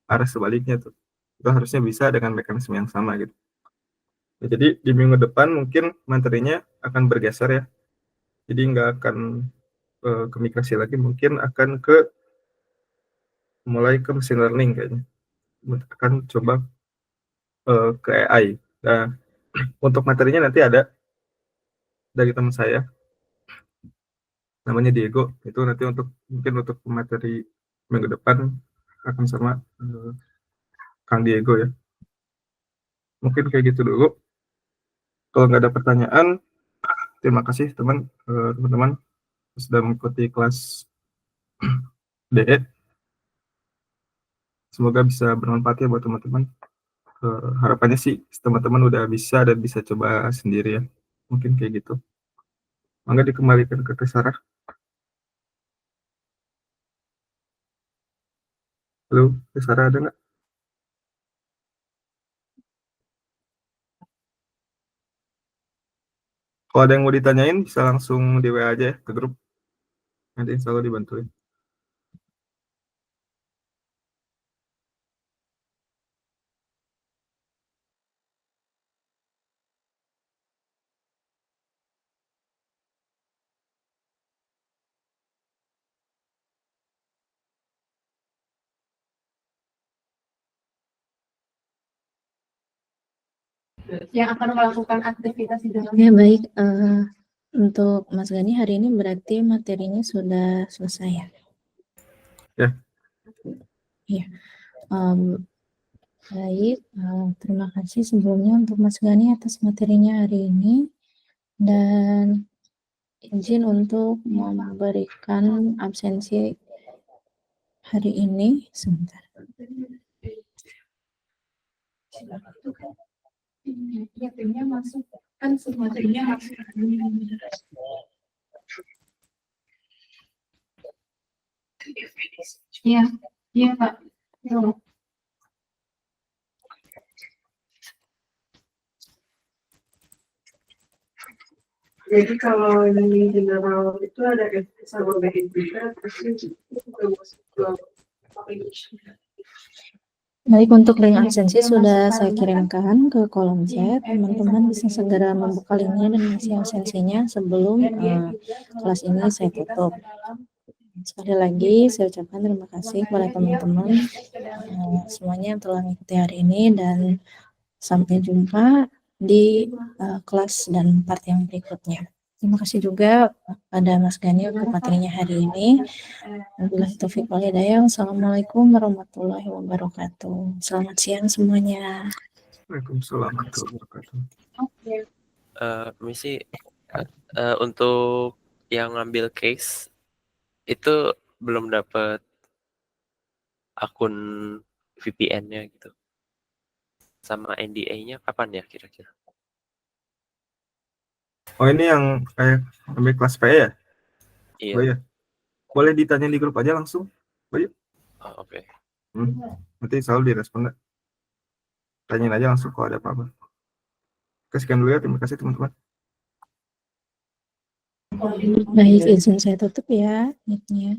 Arah sebaliknya tuh. Itu harusnya bisa dengan mekanisme yang sama gitu. Ya, jadi di minggu depan mungkin materinya akan bergeser ya. Jadi nggak akan ke migrasi lagi, mungkin akan mulai ke machine learning kayaknya. Akan coba ke AI. Nah, untuk materinya nanti ada dari teman saya, namanya Diego. Itu nanti mungkin untuk materi minggu depan akan sama Kang Diego ya. Mungkin kayak gitu dulu. Kalau nggak ada pertanyaan, terima kasih teman-teman sudah mengikuti kelas DE. Semoga bisa bermanfaat ya buat teman-teman. Harapannya sih teman-teman udah bisa dan bisa coba sendiri ya. Mungkin kayak gitu. Mangga dikembalikan ke Sarah. Halo, Sarah ada nggak? Kalau ada yang mau ditanyain, bisa langsung di WA aja ya, ke grup. Nanti selalu dibantuin. Yang akan melakukan aktivitas di dalam. Ya baik, untuk Mas Gani hari ini berarti materinya sudah selesai ya? Ya. Iya. Baik, terima kasih sebelumnya untuk Mas Gani atas materinya hari ini, dan izin untuk memberikan absensi hari ini. Sebentar. Materinya masuk kan materinya masuk. Iya, iya Pak. Jadi kalau ini general itu ada sama bagian juga, terus juga masuk ke application. Baik, untuk link absensi sudah saya kirimkan ke kolom chat. Teman-teman bisa segera membuka linknya dan mengisi absensinya sebelum kelas ini saya tutup. Sekali lagi saya ucapkan terima kasih kepada teman-teman semuanya yang telah mengikuti hari ini, dan sampai jumpa di kelas dan part yang berikutnya. Terima kasih juga pada Mas Gani untuk materinya hari ini. Wabillahi taufiq wal hidayah. Assalamualaikum warahmatullahi wabarakatuh. Selamat siang semuanya. Waalaikumsalam warahmatullahi wabarakatuh. Misi untuk yang ngambil case itu belum dapat akun VPN-nya gitu. Sama NDA-nya kapan ya kira-kira? Oh, ini yang kayak ambil kelas PE ya? Iya. Oh iya. Boleh ditanya di grup aja langsung. Oh iya. Oh, oke. Nanti selalu direspon. Tanyain aja langsung kalau ada apa-apa. Sekian dulu ya. Terima kasih teman-teman. Baik, izin saya tutup ya mic-nya.